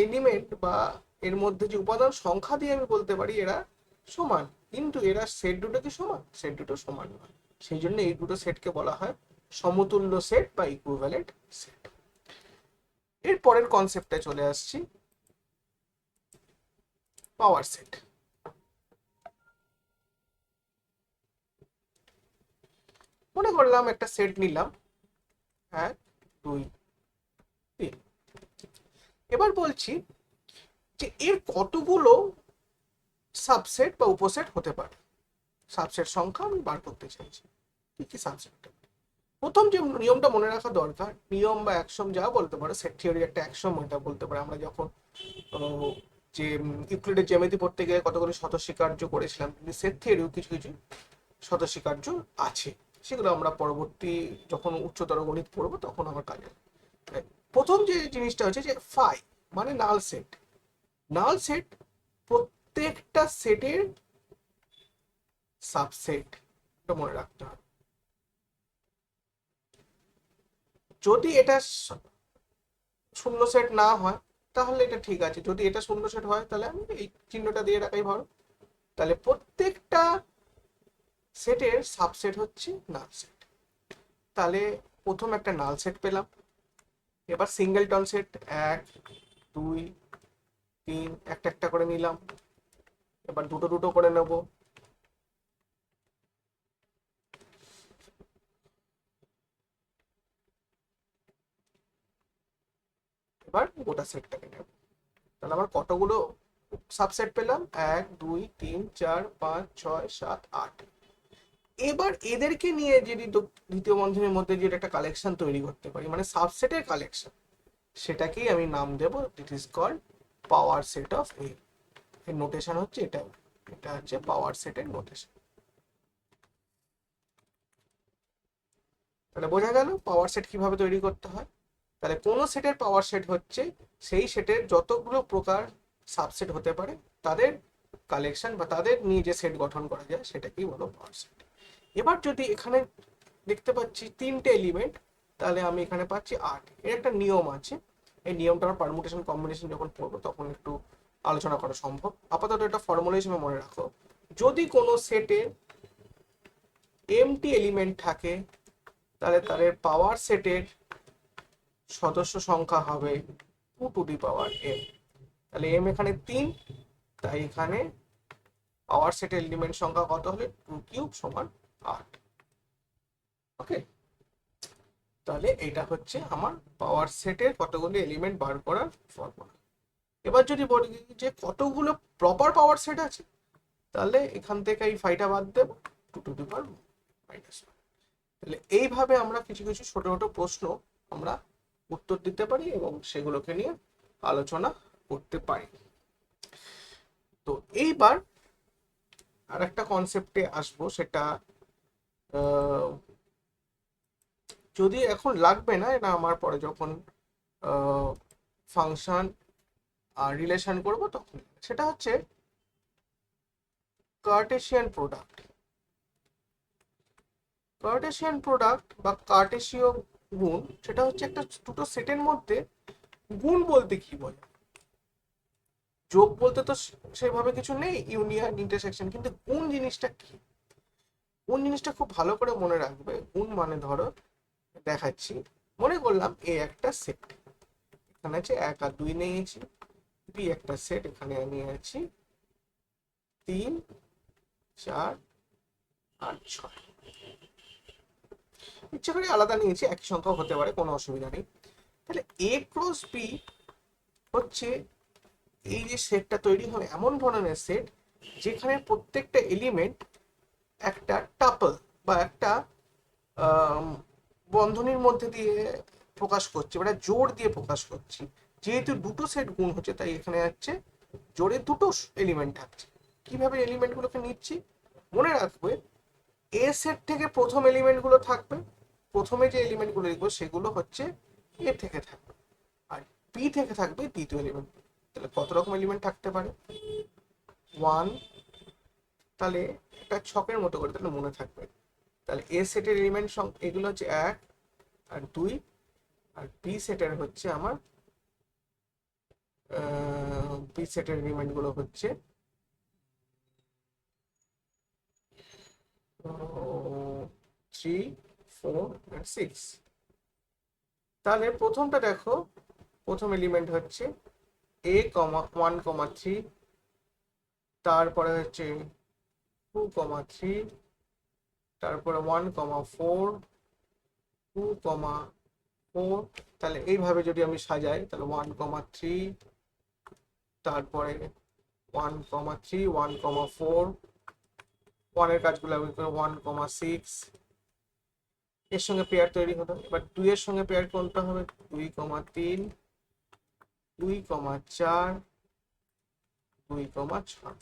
এলিমেন্ট বা এর মধ্যে যে উপাদান সংখ্যা দিয়ে আমি বলতে পারি এরা সমান, কিন্তু এরা সেট দুটো কি সমান? সেট দুটো সমান নয়। সেই জন্য এই দুটো সেটকে বলা হয় সমতুল্য সেট বা ইকুইভ্যালেন্ট সেট। এর পরের কনসেপ্টে চলে আসছি, পাওয়ার সেট। মনে করলাম একটা সেট নিলাম, 1 2 3। এবার বলছি যে এর কতগুলো সাবসেট বা উপসেট হতে পারে। সাবসেট সংখ্যা আমি বার করতে চাইছি, কি কি সাবসেট। প্রথম যে নিয়মটা মনে রাখা দরকার, নিয়ম বা অ্যাক্সিওম যা বলতে পারো, সেট থিওরির একটা অ্যাক্সিওম এটা বলতে পারে। আমরা যখন যে ইউক্লিডের জ্যামিতি পড়তে গিয়ে কতগুলো স্বতঃস্বীকার্য করেছিলাম, কিন্তু সেট থিওরিও কিছু কিছু স্বতঃস্বীকার্য আছে, সেগুলো আমরা পরবর্তী যখন উচ্চতর গণিত পড়বো তখন আমার কাজে। প্রথম যে জিনিসটা হচ্ছে যে ফাই মানে নাল সেট। নাল সেট প্রত্যেকটা সেটের সাবসেট, এটা মনে রাখতে হবে। যদি এটা শূন্য সেট না হয় তাহলে এটা ঠিক আছে, যদি এটা শূন্য সেট হয় তাহলে আমি এই চিহ্নটা দিয়ে রাখাই ভালো। তাহলে প্রত্যেকটা সেটের সাবসেট হচ্ছে নাল সেট। তাহলে প্রথম একটা নাল সেট পেলাম। এবার সিঙ্গেলটন সেট 1 2 3 একটা একটা করে নিলাম। এবার দুটো দুটো করে নেব। এবার গোটা সেটটাকে নেব। তাহলে আমার কতগুলো সাবসেট পেলাম? 1 2 3 4 5 6 7 8। এবার এদেরকে নিয়ে যদি দ্বিতীয় বন্ধনীর মধ্যে যে একটা কালেকশন তৈরি করতে পারি, মানে সাবসেটের কালেকশন, সেটাকেই আমি নাম দেব it is called power set of A. এর নোটেশন হচ্ছে এটা, এটা হচ্ছে পাওয়ার সেটের নোটেশন। তাহলে বোঝা গেল পাওয়ার সেট কিভাবে তৈরি করতে হয়। তাহলে কোনো সেটের পাওয়ার সেট হচ্ছে সেই সেটের যতগুলো প্রকার সাবসেট হতে পারে তাদের কালেকশন বা তাদের নিয়ে যে সেট গঠন করা যায় সেটাকেই বলো পাওয়ার সেট। এবার যদি এখানে দেখতে পাচ্ছি 3টে এলিমেন্ট, তাহলে আমি এখানে পাচ্ছি 8। এর একটা নিয়ম আছে, এই নিয়মটা আমার পারমুটেশন কম্বিনেশন যখন পড়বো তখন একটু আলোচনা করা সম্ভব। আপাতত এটা ফর্মুলা হিসেবে মনে রাখো, যদি কোনো সেটে এমটি এলিমেন্ট থাকে তাহলে তাদের পাওয়ার সেটের সদস্য সংখ্যা হবে 2 টু দি পাওয়ার m। তাহলে m এখানে 3, তাই এখানে পাওয়ার সেটের এলিমেন্ট সংখ্যা কত হলে 2 কিউব সমান 8। ওকে, তাহলে এটা হচ্ছে আমার পাওয়ার সেটের কতগুলো এলিমেন্ট বার করার ফর্মুলা। এবার যদি বলি যে কতগুলো প্রপার পাওয়ার সেট আছে, তাহলে এখান থেকে এই ফাইটা বাদ দেব, 2 টু দি পাওয়ার -1। তাহলে এইভাবে আমরা কিছু কিছু ছোট ছোট প্রশ্ন আমরা উত্তর দিতে পারি এবং সেগুলোকে নিয়ে আলোচনা করতে পারি। তো এইবার আর একটা কনসেপ্টে আসবো, সেটা যদি এখন লাগবে না, এটা আমার পরে যখন ফাংশন আর রিলেশন করব তখন, সেটা হচ্ছে কার্টেসিয়ান প্রোডাক্ট। কার্টেসিয়ান প্রোডাক্ট বা কার্টেসীয় গুণ, সেটা হচ্ছে একটা দুটো সেটের মধ্যে গুণ বলতে কি বলে। যোগ বলতে তো সেভাবে কিছু নেই, ইউনিয়ন ইন্টারসেকশন, কিন্তু গুণ জিনিসটা কি? গুণ জিনিসটা খুব ভালো করে মনে রাখবে। গুণ মানে ধরো দেখাচ্ছি, মনে করলাম এ একটা সেট, এখানে আছে 1 আর 2 নিয়েছি। বি একটা সেট, এখানে নিয়ে আছি 3 4 আর 6। ইচ্ছা করে আলাদা নিয়েছি, একই সংখ্যা হতে পারে, কোনো অসুবিধা নেই। তাহলে এ ক্রস বি হচ্ছে এই যে সেটটা তৈরি হবে এমন ধরনের সেট যেখানে প্রত্যেকটা এলিমেন্ট একটা টাপল বা একটা বন্ধনীর মধ্যে দিয়ে প্রকাশ করছি, মানে জোর দিয়ে প্রকাশ করছি। যেহেতু দুটো সেট গুণ হচ্ছে তাই এখানে হচ্ছে জোরে দুটো এলিমেন্ট থাকছে। কিভাবে এলিমেন্টগুলোকে নিচ্ছি মনে রাখবে, এ সেট থেকে প্রথম এলিমেন্টগুলো থাকবে, প্রথমে যে এলিমেন্টগুলো লিখবো সেগুলো হচ্ছে এ থেকে থাকবে, আর বি থেকে থাকবে দ্বিতীয় এলিমেন্ট। তাহলে কত রকম এলিমেন্ট থাকতে পারে? 1। তাহলে এটা ছকের মতো করে তাহলে মনে থাকবে। তাহলে এ সেটের এলিমেন্ট এগুলো হচ্ছে 1 আর 2, আর বি সেটের হচ্ছে আমার বি সেটের এলিমেন্ট গুলো হচ্ছে 3 4 and 6। তাহলে প্রথমটা দেখো, প্রথম এলিমেন্ট হচ্ছে a, 1, 3, তারপরে হচ্ছে 2, 3, তারপরে 1, 4, 2, 4। তাহলে এইভাবে যদি আমি সাজাই তাহলে 1, 3, তারপরে 1, 3, 1, 4, 1 এর কাজগুলো আমি করি 1, 6। এর সঙ্গে পেয়ার তৈরি হলো। এবার 2 এর সঙ্গে পেয়ার কোনটা হবে? 2, 3, 2, 4, 2, 6।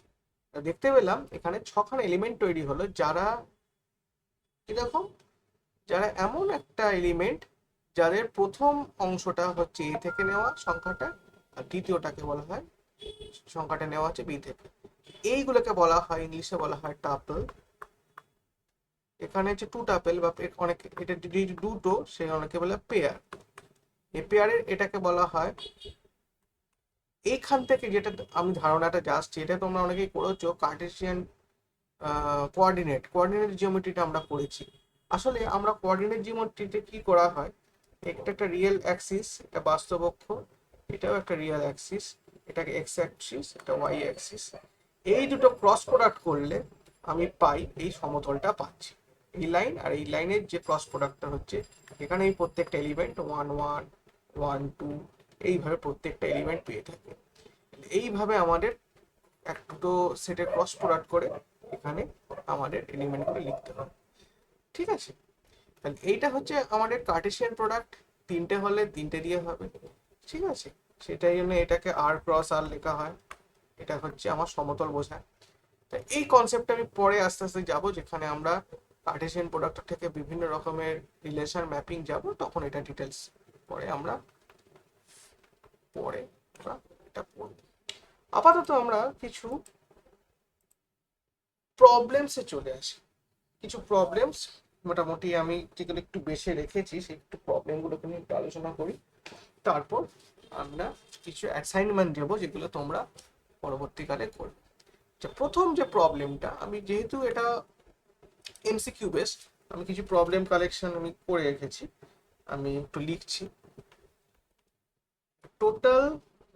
দেখতে পেলাম এখানে 6খানা এলিমেন্ট তৈরি হলো, যারা কিরকম, যারা এমন একটা এলিমেন্ট যাদের প্রথম অংশটা হচ্ছে এ থেকে নেওয়া সংখ্যাটা, আর দ্বিতীয়টাকে বলা হয় সংখ্যাটা নেওয়া হচ্ছে বি থেকে। এইগুলোকে বলা হয়, ইংলিশে বলা হয় টাপল। এখানে হচ্ছে 2 টাপেল বা অনেক, এটা দুটো, সে অনেকে বলে পেয়ার। এই পেয়ারের এটাকে বলা হয়, এইখান থেকে যেটা আমি ধারণাটা যাচ্ছি, এটা তোমরা অনেকেই করেছো, কার্টেসিয়ান কোঅর্ডিনেট জিওমেট্রিটা আমরা করেছি। আসলে আমরা কোঅর্ডিনেট জিওমেট্রিতে কি করা হয়, একটা একটা রিয়েল অ্যাক্সিস, এটা বাস্তব অক্ষ, এটাও একটা রিয়েল অ্যাক্সিস, এটাকে এক্স অ্যাক্সিস, এটা ওয়াই অ্যাক্সিস। এই দুটো ক্রস প্রোডাক্ট করলে আমি পাই এই সমতলটা পাচ্ছি। এই লাইন আর এই লাইনের যে ক্রস প্রোডাক্টটা হচ্ছে, এখানে এই প্রত্যেকটা এলিমেন্ট 1, 1, 1, 2 এইভাবে প্রত্যেকটা এলিমেন্ট পেয়ে থাকে। এইভাবে আমাদের এক দুটো সেটের ক্রস প্রোডাক্ট করে এখানে আমাদের এলিমেন্টগুলো লিখতে হবে। ঠিক আছে, তাহলে এইটা হচ্ছে আমাদের কার্টেসিয়ান প্রোডাক্ট। তিনটে হলে তিনটে দিয়ে হবে। ঠিক আছে, সেটাই জন্য এটাকে আর ক্রস আর লেখা হয়। এটা হচ্ছে আমার সমতল বোঝায়। তাই এই কনসেপ্টটা আমি পরে আস্তে আস্তে যাবো, যেখানে আমরা কার্টেসিয়ান প্রোডাক্ট থেকে বিভিন্ন রকমের রিলেশন ম্যাপিং যাব, তখন এটা ডিটেলস পরে আমরা এটা পড়ব। আপাতত আমরা কিছু প্রবলেমসে চলে আসি। কিছু প্রবলেমস মোটামুটি আমি যেগুলো একটু বেশি রেখেছি, সেই একটু প্রবলেমগুলোকে নিয়ে একটু আলোচনা করি। তারপর আমরা কিছু অ্যাসাইনমেন্ট দেবো, যেগুলো তোমরা পরবর্তীকালে করবে। প্রথম যে প্রবলেমটা, আমি যেহেতু এটা এমসিকিউ বেসড, আমি কিছু প্রবলেম কালেকশন আমি করে রেখেছি, আমি একটু লিখছি। Total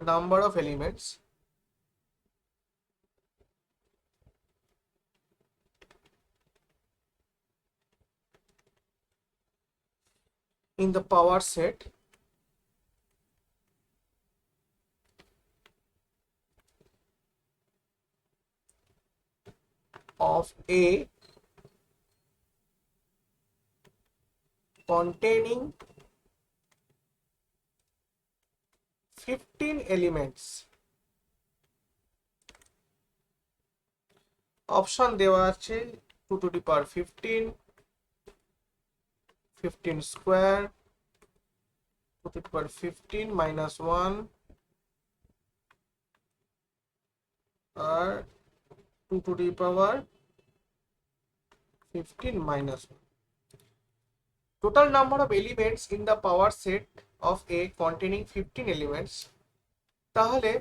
number of elements in the power set of A containing 15 elements। Option দেওয়া আছে 2 to the power 15, 15 square, 2 to the power 15 minus 1, আর 2 to the power 15 minus 1। Total number of elements in the power set of A containing 15 elements। তাহলে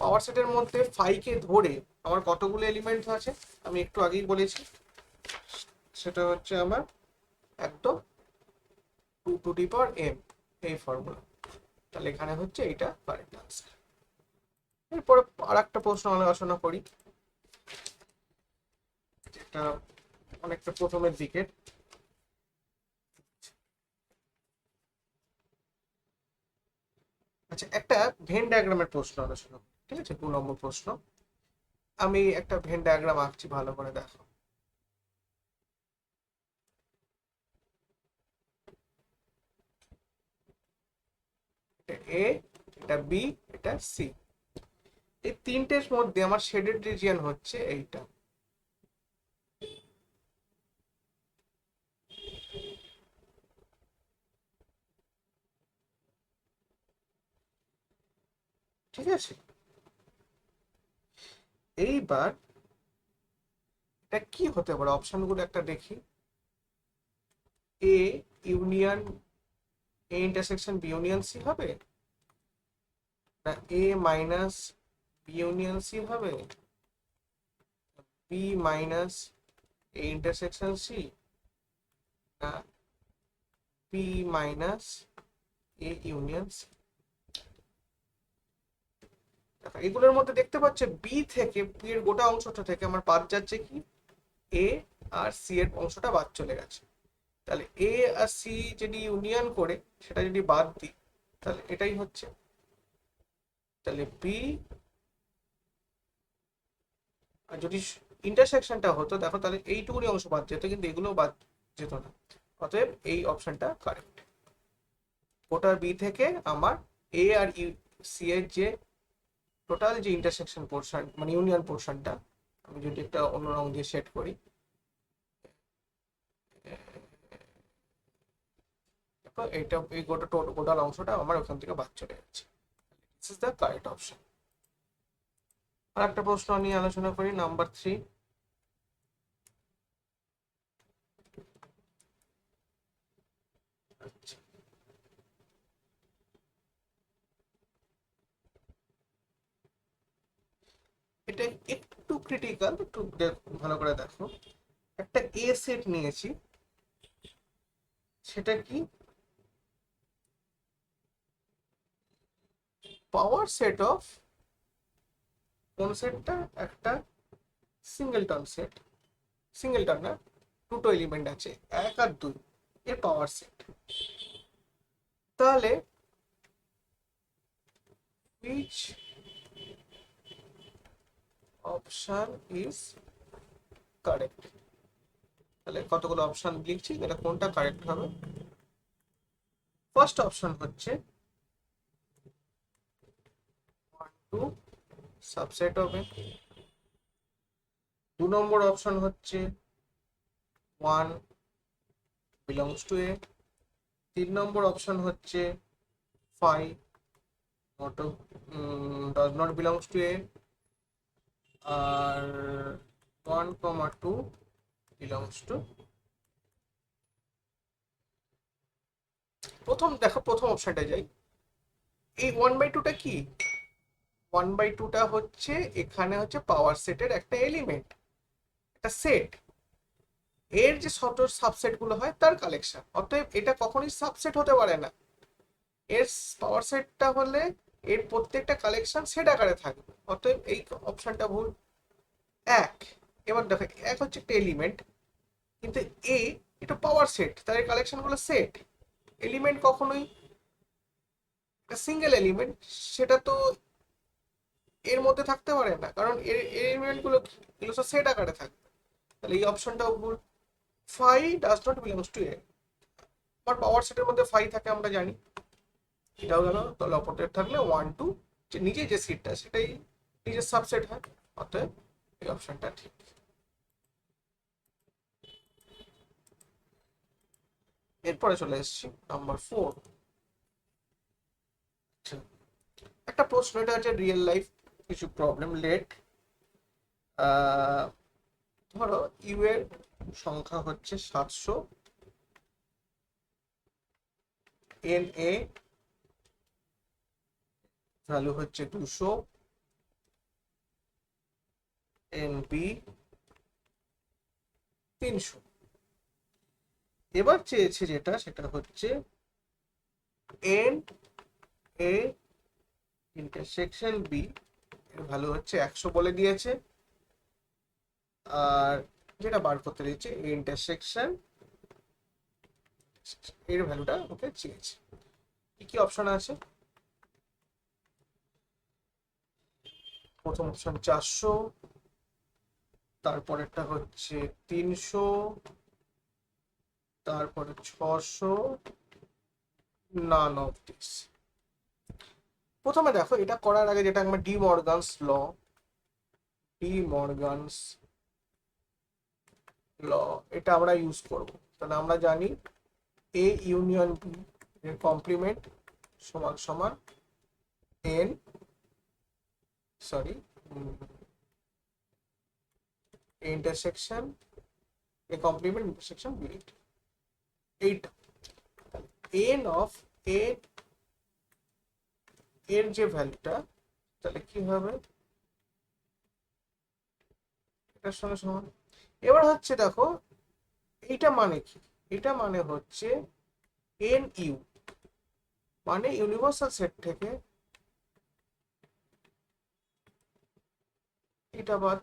পাওয়ার সেটের মধ্যে 5 কে ধরে আমার কতগুলো element আছে আমি একটু আগেই বলেছি, সেটা হচ্ছে আমার একদম 2 to the power m, এই ফর্মুলা। তাহলে এখানে হচ্ছে এইটা কারেক্ট আনসার। এরপরে আর একটা প্রশ্ন আলোচনা করি, যেটা অনেকটা প্রথমের দিকে। আচ্ছা, একটা ভেন ডায়াগ্রামের প্রশ্ন আলোচনা করি। ঠিক আছে, 2 নম্বর প্রশ্ন। আমি একটা ভেন ডায়াগ্রাম আঁকছি, ভালো করে দেখো। এটা এ, এটা বি, এটা সি। এই তিনটের মধ্যে আমার শেডেড রিজিয়ন হচ্ছে এইটা। ঠিক আছে, এইবার এটা কি হতে পারে, অপশনগুলো একটা দেখি। A union, A intersection B union C হবে, না A minus B union C হবে, B minus A intersection C, না B minus A union C. এগুলোর মধ্যে দেখতে পাচ্ছ বি থেকে, বি এর গোটা অংশটা থেকে আমার বাদ যাচ্ছে কি, এ আর সি এর অংশটা বাদ চলে গেছে। তাহলে এ আর সি যদি ইউনিয়ন করে সেটা যদি বাদ দিই, তাহলে এটাই হচ্ছে। তাহলে বি, আর যদি ইন্টারসেকশনটা হতো দেখো, তাহলে এইটুকুনি অংশ বাদ যেত, কিন্তু এগুলো বাদ যেত না। অতএব এই অপশনটা কারেক্ট। গোটা বি থেকে আমার এ আর সি এর যে টোটাল যে ইন্টারসেকশন পোর্শন, মানে ইউনিয়ন পোর্শনটা, আমি যদি একটা অন্য রং দিয়ে সেট করি, এইটা এই গোটা টোটাল অংশটা আমার ওখান থেকে বাদ চলে যাচ্ছে। This is the correct option. আর একটা প্রশ্ন নিয়ে আলোচনা করি, নাম্বার 3। এটা একটু ক্রিটিক্যাল, একটু ভালো করে দেখো। একটা এ সেট নিয়েছি, সেটা কি পাওয়ার সেট অফ, কোন সেটটা, একটা সিঙ্গেলটন সেট, সিঙ্গেলটন না, দুটো এলিমেন্ট আছে 1 আর 2, এর পাওয়ার সেট। তাহলে which option is correct? তাহলে কতগুলো অপশন লিখছি, এটা কোনটা কারেক্ট হবে। ফার্স্ট অপশন হচ্ছে 1 2 সাবসেট হবে। 2 নম্বর অপশন হচ্ছে 1 belongs to a। 3 number option হচ্ছে 5 not does not belongs to a। R 1, 2 belongs to। প্রথম দেখো, প্রথম অপশনটা যাই। এই 1/2টা কি, 1/2টা হচ্ছে, এখানে হচ্ছে পাওয়ার সেটের একটা এলিমেন্ট, একটা সেট। এর যে শত সাবসেট গুলো হয় তার কালেকশন, অতএব এটা কখনোই সাবসেট হতে পারে না। এর পাওয়ার সেটটা হলে এর প্রত্যেকটা কালেকশন সেট আকারে থাকবে, অতএব এই অপশনটা ভুল। এক, এবার দেখো, এক হচ্ছে একটা এলিমেন্ট, কিন্তু এ এটা পাওয়ার সেট, তার কালেকশন গুলো সেট। এলিমেন্ট কখনোই একটা সিঙ্গেল এলিমেন্ট, সেটা তো এর মধ্যে থাকতে পারে না, কারণ এর এলিমেন্ট গুলো এগুলো সব সেট আকারে থাকবে। তাহলে এই অপশনটাও ভুল। Phi does not belongs to A. আমার পাওয়ার সেটের মধ্যে ফাই থাকে আমরা জানি, এটাও গেল। তাহলে অপোজিট থাকলে 1 2, যে নিজে যে সিটটা সেটাই নিজের সাবসেট হয়, অতএব এই অপশনটা ঠিক। এরপরে চলে এসেছি নাম্বার 4। একটা প্রশ্ন, এটা হচ্ছে রিয়েল লাইফ কিছু প্রবলেম। লেট ধরো ইউ এর সংখ্যা হচ্ছে 700, এন এ ভ্যালু হচ্ছে 200, এন বি 300। এবার চেয়েছে যেটা, সেটা হচ্ছে এন এ ইন্টারসেকশন বি এর ভ্যালু হচ্ছে 100 বলে দিয়েছে, আর যেটা বার করতে দিয়েছে এ ইন্টারসেকশন এর ভ্যালুটা ওকে চেয়েছে। কি কি অপশন আছে, প্রথম অপশন 400, তারপরেরটা হচ্ছে 300, তারপরে 600, নান অফ দিস। প্রথমে দেখো, এটা করার আগে যেটা আমরা ডি মর্গানস ল, এটা আমরা ইউজ করব। তাহলে আমরা জানি এ ইউনিয়ন বি এর কমপ্লিমেন্ট সমান সমান N, sorry, intersection A complement intersection B. এইটা এন অফ এ এর যে ভ্যালুটা, তাহলে কি হবে, এটার সঙ্গে সমান। এবার হচ্ছে দেখো, এইটা মানে কি, এটা মানে হচ্ছে এন ইউ মানে ইউনিভার্সাল সেট থেকে এটা বাদ,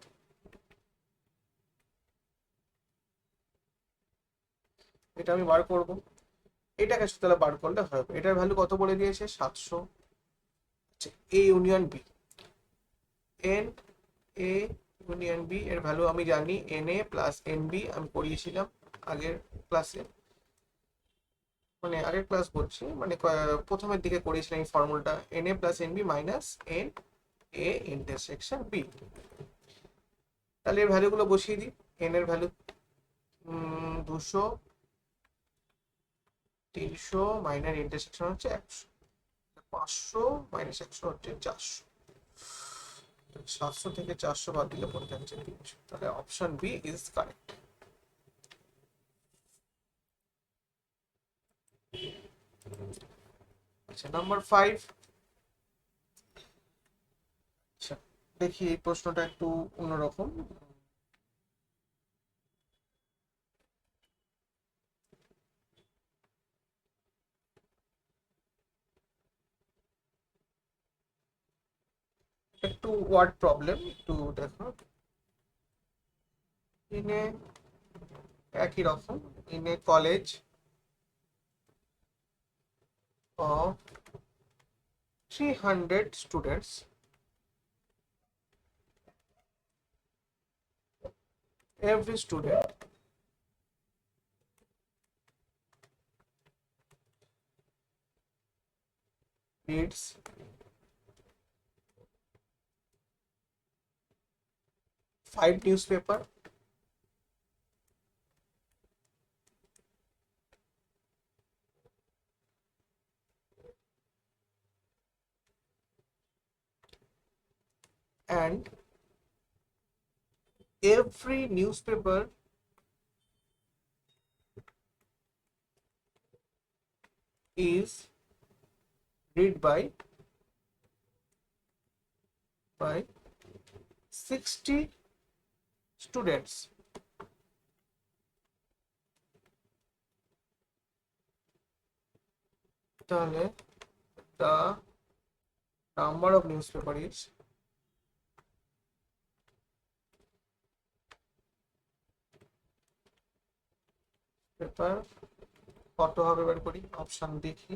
এটা আমি বার করব, এটাকে তাহলে বার করলে হবে। এটার ভ্যালু কত বলে দিয়েছে? 700। আচ্ছা, A union B, N A union B এর ভ্যালু আমি জানি N A plus N B, আমি পড়িয়েছিলাম আগের ক্লাসে, মানে আগের ক্লাস বলছি, মানে প্রথমের দিকে করেছিলাম এই ফর্মুলাটা, N A plus N B minus N A intersection B. তাহলে এর ভ্যালুগুলো বসিয়ে দিই। এন এর ভ্যালু 200, 300 মাইনাস ইন্টারসেকশন হচ্ছে 100, 500 মাইনাস 100 হচ্ছে 400, 700 থেকে 400 বাদ দিলে পড়ে যাচ্ছে 300। তাহলে অপশন বি ইজ কারেক্ট। আচ্ছা, নাম্বার 5। আচ্ছা, দেখি এই প্রশ্নটা একটু অন্যরকম। একটু ওয়ার্ড প্রবলেম, একটু দেখো। ইনে একই রকম, ইনে college of 300 students, every student reads 5 newspaper, and every newspaper is read by 60 students। তাহলে the number of newspaper is paper কত হবে, বের করি, অপশন দেখি।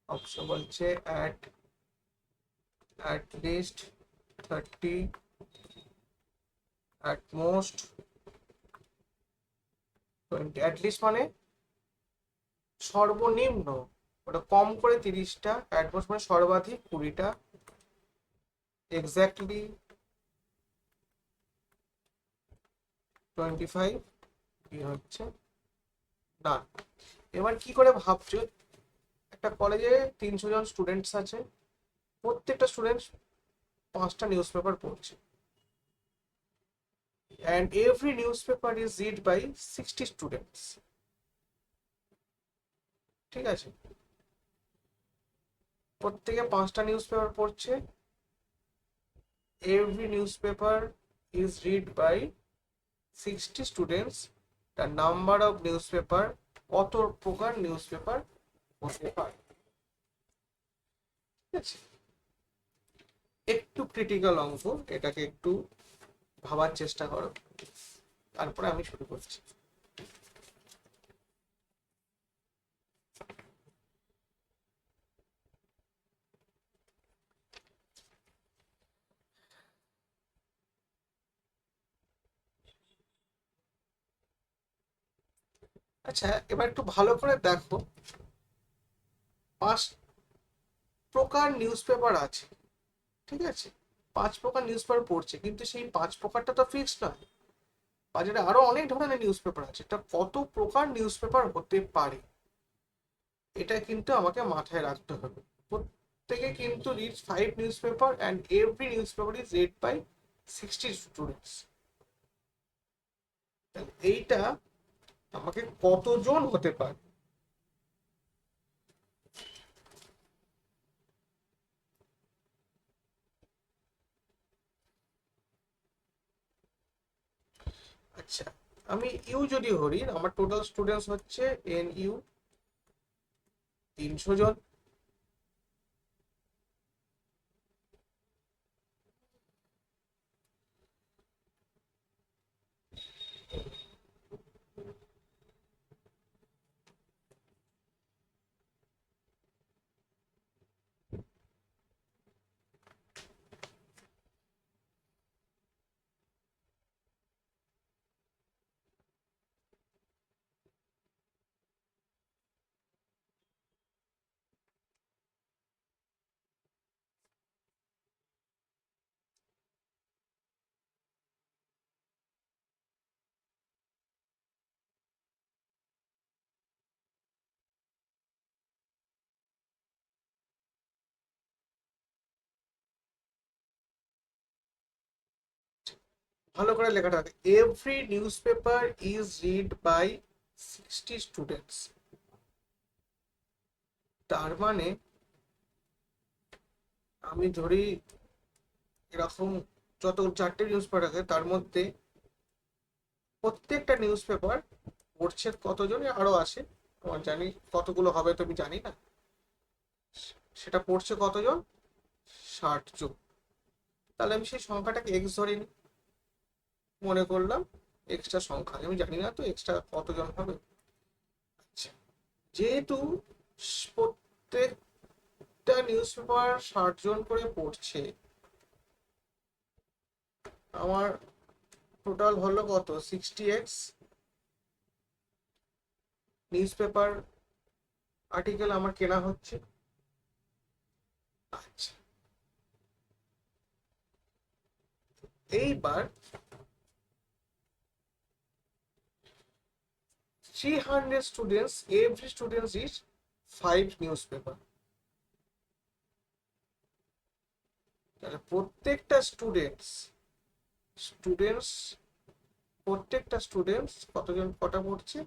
অপশন বলছে at least 30, at most 20। at least মানে সর্বনিম্ন, ওটা কম করে 30টা, at most মানে সর্বাধিক 20টা, এক্স্যাক্টলি 25 হচ্ছে না। এবার কি করে ভাবছো, একটা কলেজে 300 জন স্টুডেন্টস আছে, প্রত্যেকটা স্টুডেন্টস 5টা নিউজ পেপার পড়ছে, and every newspaper is read by 60 students। ঠিক আছে, প্রত্যেকে 5টা নিউজ পেপার পড়ছে, every newspaper is read by 60 students। the number of newspaper, কত প্রকার নিউজ পেপার হতে পারে। ঠিক আছে, একটু ক্রিটিক্যাল অঙ্ক, এটাকে একটু ভাবার চেষ্টা করো, তারপরে আমি শুরু করছি। আচ্ছা, এবার একটু ভালো করে দেখো, 5 প্রকার নিউজ পেপার আছে, ঠিক আছে, 5 প্রকার নিউজ পেপার পড়ছে, কিন্তু সেই 5 প্রকারটা তো ফিক্সড নয়, বাজারে আরো অনেক ধরনের নিউজ পেপার আছে, এটা কত প্রকার নিউজ পেপার হতে পারে, এটা কিন্তু আমাকে মাথায় রাখতে হবে। প্রত্যেকে কিন্তু reads 5 newspaper, and every newspaper is read by 60 students. এইটা আমাকে কতজন হতে পারে? আচ্ছা, আমি ইউ যদি ধরি, আমার টোটাল স্টুডেন্টস হচ্ছে এন ইউ, 300 জন। ভালো করে লেখাটা থাকে, every newspaper is read by 60 students. তার মানে আমি ধরি এরকম যত 4টে নিউজ পেপার আছে তার মধ্যে প্রত্যেকটা নিউজ পেপার পড়ছে কতজন, আরো আসে আমার জানি কতগুলো হবে তো আমি জানি না, সেটা পড়ছে কতজন, 60 জন। তাহলে আমি সেই সংখ্যাটাকে এক্স ধরে নিই, মনে করলাম এক্সট্রা সংখ্যা, আমি জানি না তো এক্সট্রা কতজন হবে। আচ্ছা, যেহেতু প্রত্যেকটা নিউজ পেপার 60 জন করে পড়ছে, আমার টোটাল হলো কত, 60x নিউজ পেপার আর্টিকেল আমার কেনা হচ্ছে। আচ্ছা, এইবার 300 students, every students is 5 news paper. তাহলে স্টুডেন্টস প্রত্যেকটা স্টুডেন্টস কতজন, কটা পড়ছে,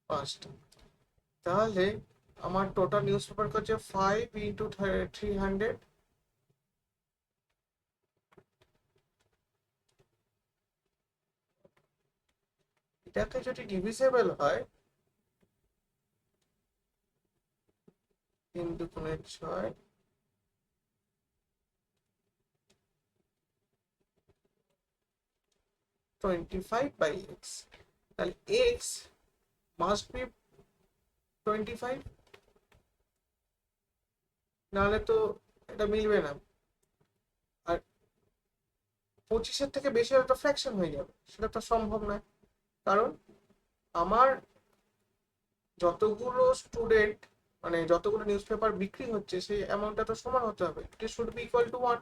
5টা। তাহলে আমার টোটাল নিউজ পেপার হচ্ছে 5 × 300। এটাকে যদি ডিভিজেবল হয়, 3×6, 25/x, তাহলে x মাস্ট বি 25, নাহলে তো এটা মিলবে না। আর 25-এর থেকে বেশি হলে তো ফ্র্যাকশন হয়ে যাবে, সেটা তো সম্ভব নয়। কারণ আমার যতগুলো স্টুডেন্ট, মানে যতগুলো নিউজ পেপার বিক্রি হচ্ছে সেই অ্যামাউন্টটা তো সমান হতে হবে, it should be equal two 1।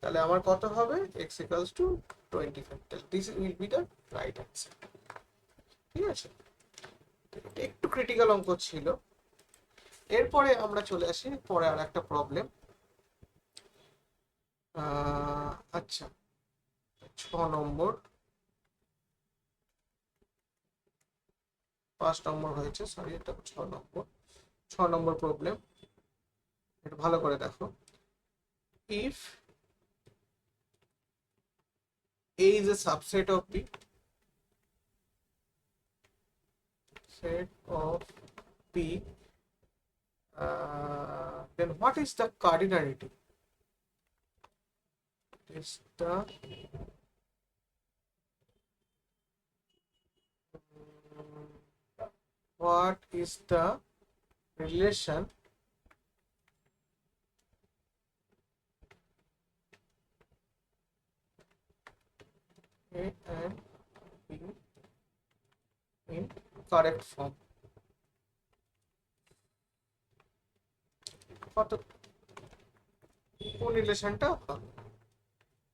তাহলে আমার কত হবে, x ইকুয়ালস টু 25। তাহলে this will be the right answer. ঠিক আছে, একটু ক্রিটিক্যাল অঙ্ক ছিল। এরপরে আমরা চলে আসি পরে আর একটা প্রবলেম। আচ্ছা, 6 নম্বর, 5 নম্বর হয়েছে, সরি, এটা 6 নম্বর। 6 নম্বর প্রবলেম, এটা ভালো করে দেখো। If A is a subset of B, set of B, then what is the cardinality? Is the what is the relation A and B in correct form? কত, কোন রিলেশনটা হবে?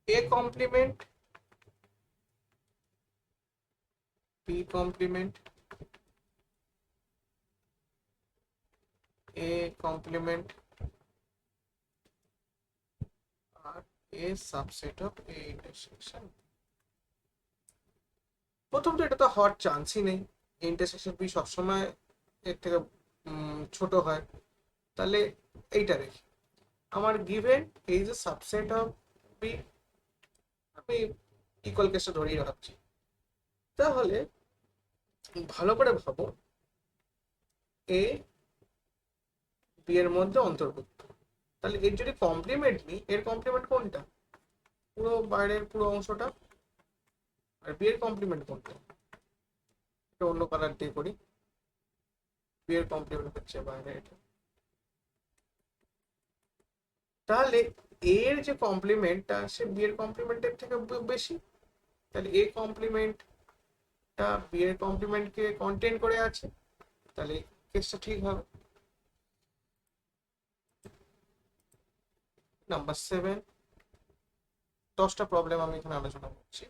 A complement B complement, A complement R A subset of A intersection। প্রথম তো এটা তো হওয়ার চান্সই নেই, ইন্টারসেকশন বি সবসময় এর থেকে ছোট হয়। তাহলে এইটা দেখি, আমার গিভেন এই যে সাবসেট অফ বি, আমি ইকুয়াল কেসটা ধরেই ভাবছি। তাহলে ভালো করে ভাবো, এ বি এর মধ্যে অন্তর্ভুক্ত। তাহলে এর যদি কমপ্লিমেন্ট নিই, এর কমপ্লিমেন্ট কোনটা? পুরো বাইরের পুরো অংশটা। আর বি এর কমপ্লিমেন্ট কোনটা? এটা অন্য কালার দিয়ে করি। বি এর কমপ্লিমেন্ট হচ্ছে বাইরে এটা। তাহলে এর যে কমপ্লিমেন্টটা সে বি এর কমপ্লিমেন্টের থেকে বেশি। তাহলে এ কমপ্লিমেন্টটা বি এর কমপ্লিমেন্টকে কন্টেন করে আছে, তাহলে কেসটা ঠিক হবে। নাম্বার 7, 10টা প্রবলেম আমি এখানে আলোচনা করছি।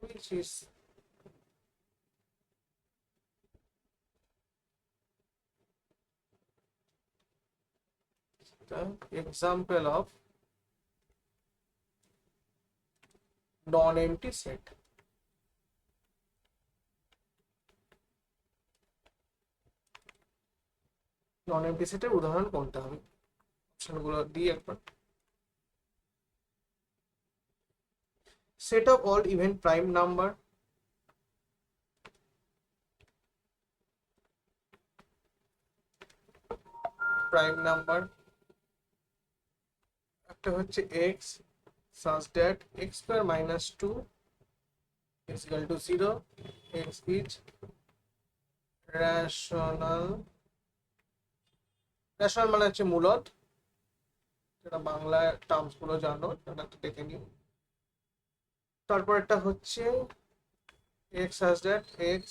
which is the example of non-empty set. non-empty সেটের উদাহরণ কোনটা? আমি অপশনগুলো দিই একবার। set of all even prime number, একটা হচ্ছে x such that x square minus 2 is equal to 0, x is rational মানে হচ্ছে মূলদ, যেটা বাংলায় টার্মস গুলো জানো সেটা একটু দেখে নিও। তারপর একটা হচ্ছে x such that x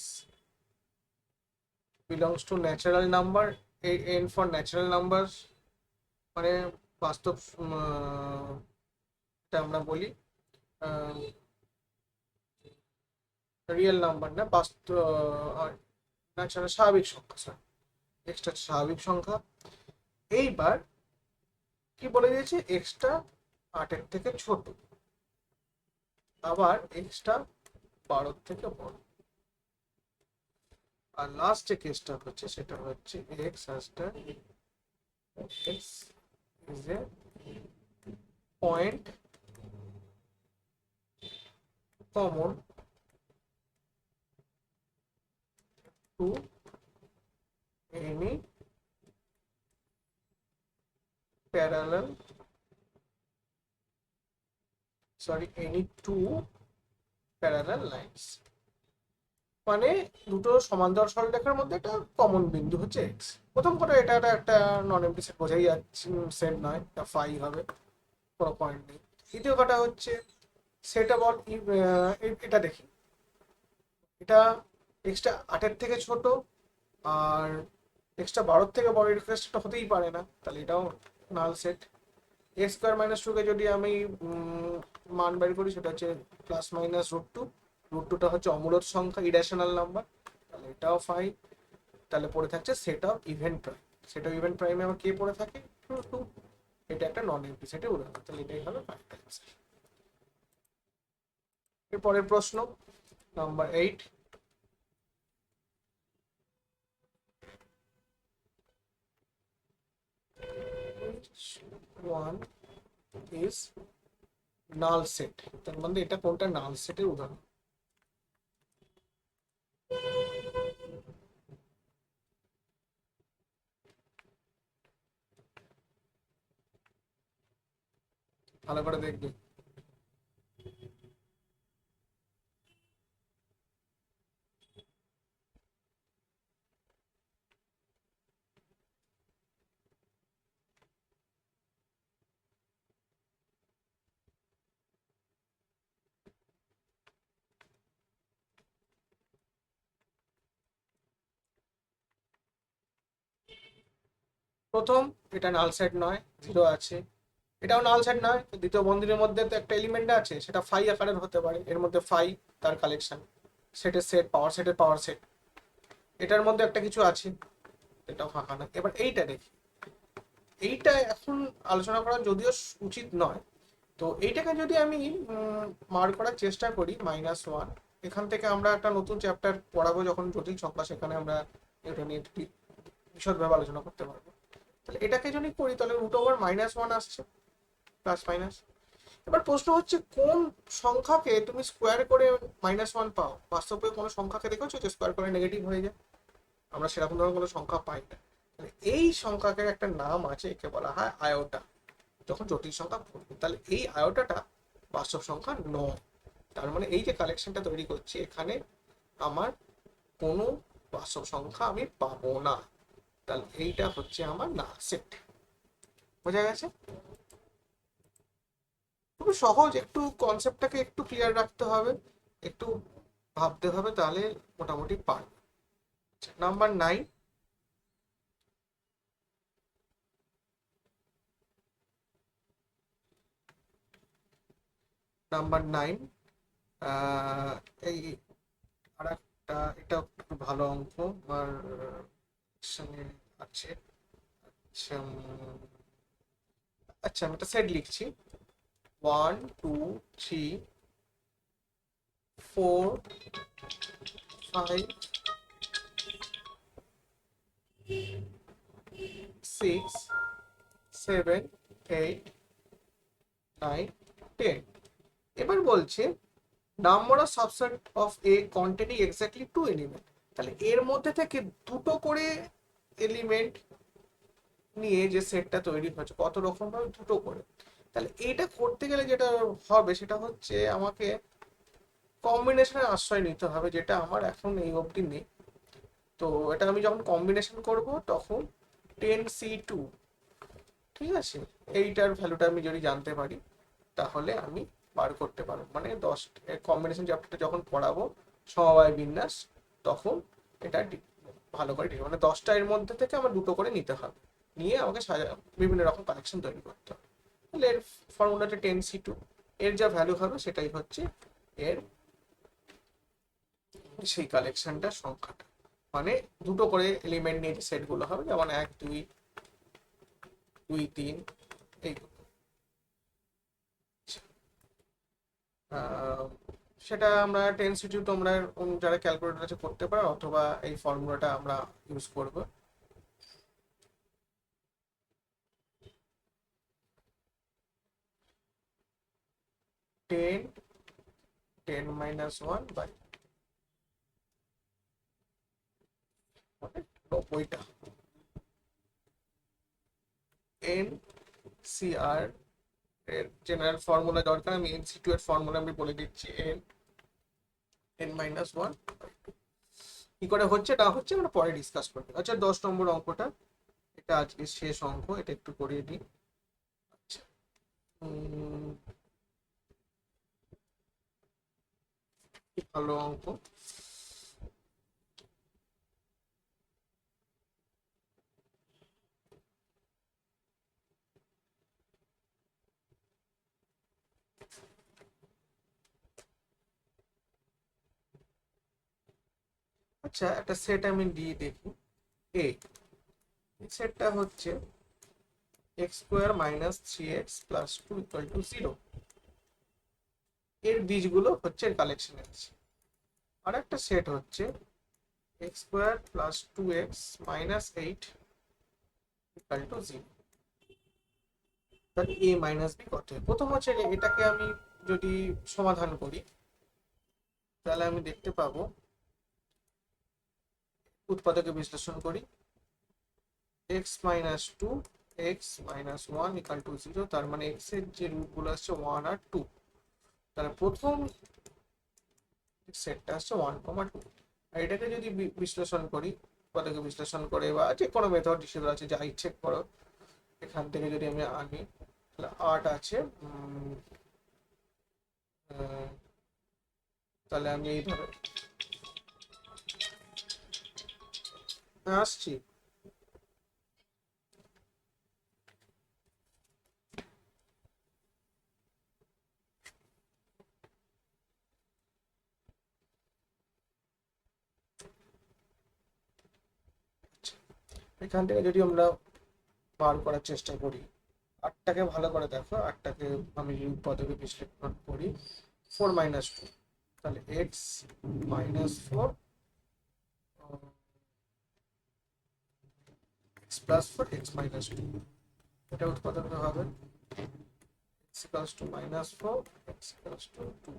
belongs to natural number, n for natural numbers, মানে বাস্তব এটা আমরা বলি রিয়েল নাম্বার না, বাস্তব ন্যাচারাল স্বাভাবিক সংখ্যা, সরি এক্সটা স্বাভাবিক সংখ্যা। এইবার কি বলে দিয়েছে? এক্সটা 8-এর থেকে ছোট, আবার এক্সটা 12-এর থেকে বড়। আর লাস্ট যে কেসটা হচ্ছে সেটা হচ্ছে এক্স আসটা X is a point common to any parallel any two parallel lines, মানে দুটো সমান্তরাল সরলরেখার মধ্যে একটা কমন বিন্দু হচ্ছে এক্স। প্রথম কথা এটা একটা নন এমপ্টি সেট, বোঝাই যাচ্ছে সেট নয়, এটা ফাই হবে, কোনো পয়েন্ট নেই। দ্বিতীয় কথা হচ্ছে সেটা বল, এটা দেখি, এটা এক্সটা 8-এর থেকে ছোট আর এক্সটা 12-এর থেকে বড়, এর কেসটা হতেই পারে না, তাহলে এটাও null set. X square minus 2 কে যদি আমি মান বের করি সেটা হচ্ছে প্লাস মাইনাস √2, √2টা হচ্ছে অমূলদ সংখ্যা, ইরেশনাল নাম্বার, তাহলে এটাও ফাই। তাহলে পড়ে থাকছে set of even prime. Set of even প্রাইমে আমার কে পড়ে থাকে? √2। এটা একটা নন এমপ্টি সেটের উদাহরণ, তাহলে এটাই হবে ফাইনাল অ্যান্সার। এরপরের প্রশ্ন number 8, one is null set। তার মানে এটা কোনটা নাল সেটের উদাহরণ? ভালো করে দেখবে। প্রথম, এটা নাল সেট নয়, 0 আছে। এটাও নাল সেট নয়, দ্বিতীয় বন্ধনীর মধ্যে তো একটা এলিমেন্ট আছে, সেটা ফাই আকারের হতে পারে, এর মধ্যে ফাই তার কালেকশন, সেটের সেট, পাওয়ার সেটের পাওয়ার সেট, এটার মধ্যে একটা কিছু আছে, এটাও ফাঁকা না। এবার এইটা দেখি, এইটা এখন আলোচনা করা যদিও উচিত নয়, তো এইটাকে যদি আমি মার করার চেষ্টা করি -1, এখান থেকে আমরা একটা নতুন চ্যাপ্টার পড়াবো যখন জটিল সংখ্যা, সেখানে আমরা এটা নিয়ে বিশদভাবে আলোচনা করতে পারবো। তাহলে এটাকে যদি করি তাহলে √1 আসছে প্লাস মাইনাস। এবার প্রশ্ন হচ্ছে কোন সংখ্যাকে তুমি স্কোয়ার করে -1 পাও? বাস্তবে কোনো সংখ্যাকে দেখেছো যে স্কোয়ার করে নেগেটিভ হয়ে যায়? আমরা সেরকম ধরনের কোনো সংখ্যা পাই না। তাহলে এই সংখ্যাকে একটা নাম আছে, একে বলা হয় আয়োটা। যখন জটিল সংখ্যা পড়বে তাহলে এই আয়োটাটা বাস্তব সংখ্যা নয়। তার মানে এই যে কালেকশনটা তৈরি করছি, এখানে আমার কোনো বাস্তব সংখ্যা আমি পাবো না। তাহলে এইটা হচ্ছে আমার না সেট। বোঝা গেছে? খুবই সহজ, একটু কনসেপ্টটাকে একটু ক্লিয়ার রাখতে হবে, একটু ভাবতে হবে, তাহলে মোটামুটি পারবে। নাম্বার 9, নাম্বার 9 এই আর একটা, এটা একটু ভালো অঙ্ক আমার সঙ্গে আছে। আচ্ছা আচ্ছা, আমি একটা সেট লিখছি। 1 2 3 4 5 6 7 8 9 10। এবার বলছে number of subset of A containing exactly 2 element. তাহলে এর মধ্যে থেকে দুটো করে এলিমেন্ট নিয়ে যে সেটটা তৈরি হচ্ছে, কত রকম ভাবে? দুটো করে। তাহলে এইটা করতে গেলে যেটা হবে সেটা হচ্ছে আমাকে কম্বিনেশনের আশ্রয় নিতে হবে, যেটা আমার এখন এই অবধি নেই। তো এটা আমি যখন কম্বিনেশন করব তখন 10C2, ঠিক আছে, এইটার ভ্যালুটা আমি যদি জানতে পারি তাহলে আমি বার করতে পারবো। মানে 10 কম্বিনেশন চ্যাপ্টারটা যখন পড়াবো সমবায় বিন্যাস, তখন এটা ভালো করে মানে 10টা এর মধ্যে থেকে আমার দুটো করে নিতে হবে, নিয়ে আমাকে বিভিন্ন রকম কালেকশন তৈরি করতে হবে। তাহলে এর ফর্মুলাটা 10C2, এর যা ভ্যালু হবে সেটাই হচ্ছে এর সেই কালেকশনটার সংখ্যাটা। মানে দুটো করে এলিমেন্ট নিয়ে যে সেটগুলো হবে, যেমন 1 2 2 3 এইগুলো। সেটা আমরা 10C2 তোমরা যারা ক্যালকুলেটর আছে করতে পারো, অথবা এই ফর্মুলাটা আমরা ইউজ করব। 10 10 -1 বাই 90টা এন সি আর এর জেনারেল ফর্মুলা দরকার, আমি NC2 এর ফর্মুলা আমি বলে দিচ্ছি। n-1 কি করে হচ্ছে না হচ্ছে আমরা পরে ডিসকাস করবো। আচ্ছা, 10 নম্বর অঙ্কটা, এটা আজকে শেষ অঙ্ক, এটা একটু করিয়ে দিই। আচ্ছা, কি ভালো অঙ্ক। আচ্ছা, একটা সেট আমি দিয়ে দেখি। এ সেটটা হচ্ছে x² - 3x + 2 = 0। এর বীজগুলো হচ্ছে কালেকশনে আছে। আর একটা সেট হচ্ছে x² + 2x - 8 = 0। তাহলে a - b কত হয়? প্রথম হচ্ছে এটাকে আমি যদি সমাধান করি তাহলে আমি দেখতে পাবো, উৎপাদকে বিশ্লেষণ করি, x - 2 x - 1 = 0। তার মানে x এর যে রুটগুলো আসছে 1 আর 2। তাহলে প্রথম সেটটা আসছে 1, 2। আর এটাকে যদি বিশ্লেষণ করি, উৎপাদকে বিশ্লেষণ করে বা যে কোনো মেথড হিসেবে আছে, যা ইচ্ছে করো, এখান থেকে যদি আমি আনি তাহলে 8 আছে। তাহলে আমি এইভাবে আসছি। এখান থেকে যদি আমরা বার করার চেষ্টা করি, 8টাকে ভালো করে দেখো, 8টাকে আমি যদি পদকে বিশ্লেষণ করি, 4 - 2, তাহলে x - 4 x + 4 x - 2, এটা উৎপাদক হবে equals to -4, x equals to 2।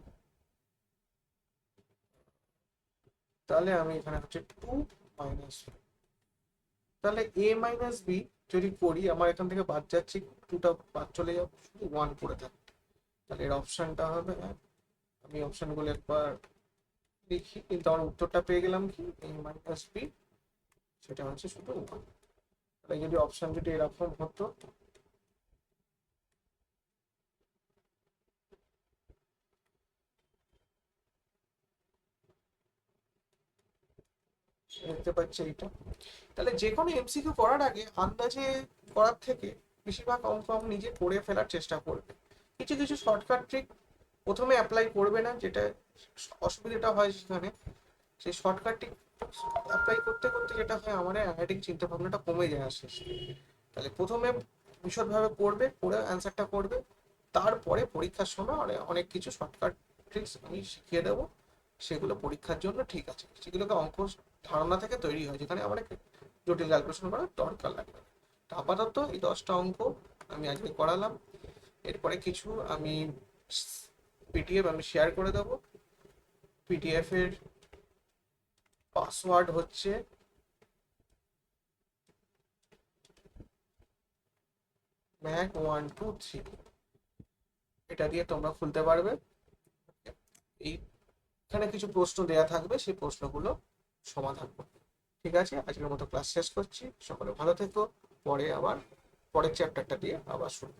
তাহলে আমি এখানে হচ্ছে 2 -4, তাহলে a মাইনাস বি যদি করি আমার এখান থেকে বাদ যাচ্ছে, 2টা বাদ চলে যাবে, শুধু 1 পড়ে থাকবে। তাহলে এর অপশনটা হবে, আমি অপশনগুলো একবার লিখি, কিন্তু আমার উত্তরটা পেয়ে গেলাম কি a মাইনাস বি, সেটা হচ্ছে শুধু 1। তাহলে যদি অপশন যদি এরকম হতো, দেখতে পাচ্ছি এইটা। তাহলে যে কোনো এমসিকিউ করার আগে আন্দাজে করার থেকে বেশিরভাগ অঙ্ক আমি নিজে করে ফেলার চেষ্টা করবে। কিছু কিছু শর্টকাট ট্রিক প্রথমে অ্যাপ্লাই করবে না, যেটা অসুবিধাটা হয় সেখানে, সেই শর্টকাট ট্রিক অ্যাপ্লাই করতে করতে যেটা হয় আমার অ্যানালিটিক চিন্তা ভাবনাটা কমে যায় আসে। তাহলে প্রথমে বিশদভাবে পড়বে, পড়ে অ্যান্সারটা করবে, তারপরে পরীক্ষার সময় অনেক কিছু শর্টকাট ট্রিক্স আমি শিখিয়ে দেবো, সেগুলো পরীক্ষার জন্য ঠিক আছে, সেগুলোকে অঙ্ক ধারণা থেকে তৈরি হয়, যেখানে আমার জটিল ক্যালকুলেশন করার দরকার লাগবে না। তো আপাতত এই 10টা অঙ্ক আমি আজকে করালাম, এরপরে কিছু আমি পিডিএফ আমি শেয়ার করে দেবো। পিডিএফ এর পাসওয়ার্ড হচ্ছে mac123, এটা দিয়ে তোমরা খুলতে পারবে। এইখানে কিছু প্রশ্ন দেয়া থাকবে, সেই প্রশ্নগুলো সমাধান করবে। ঠিক আছে, আজকের মতো ক্লাস শেষ করছি, সকলে ভালো থেকো, পরে আবার পরের চ্যাপ্টারটা দিয়ে আবার শুরু।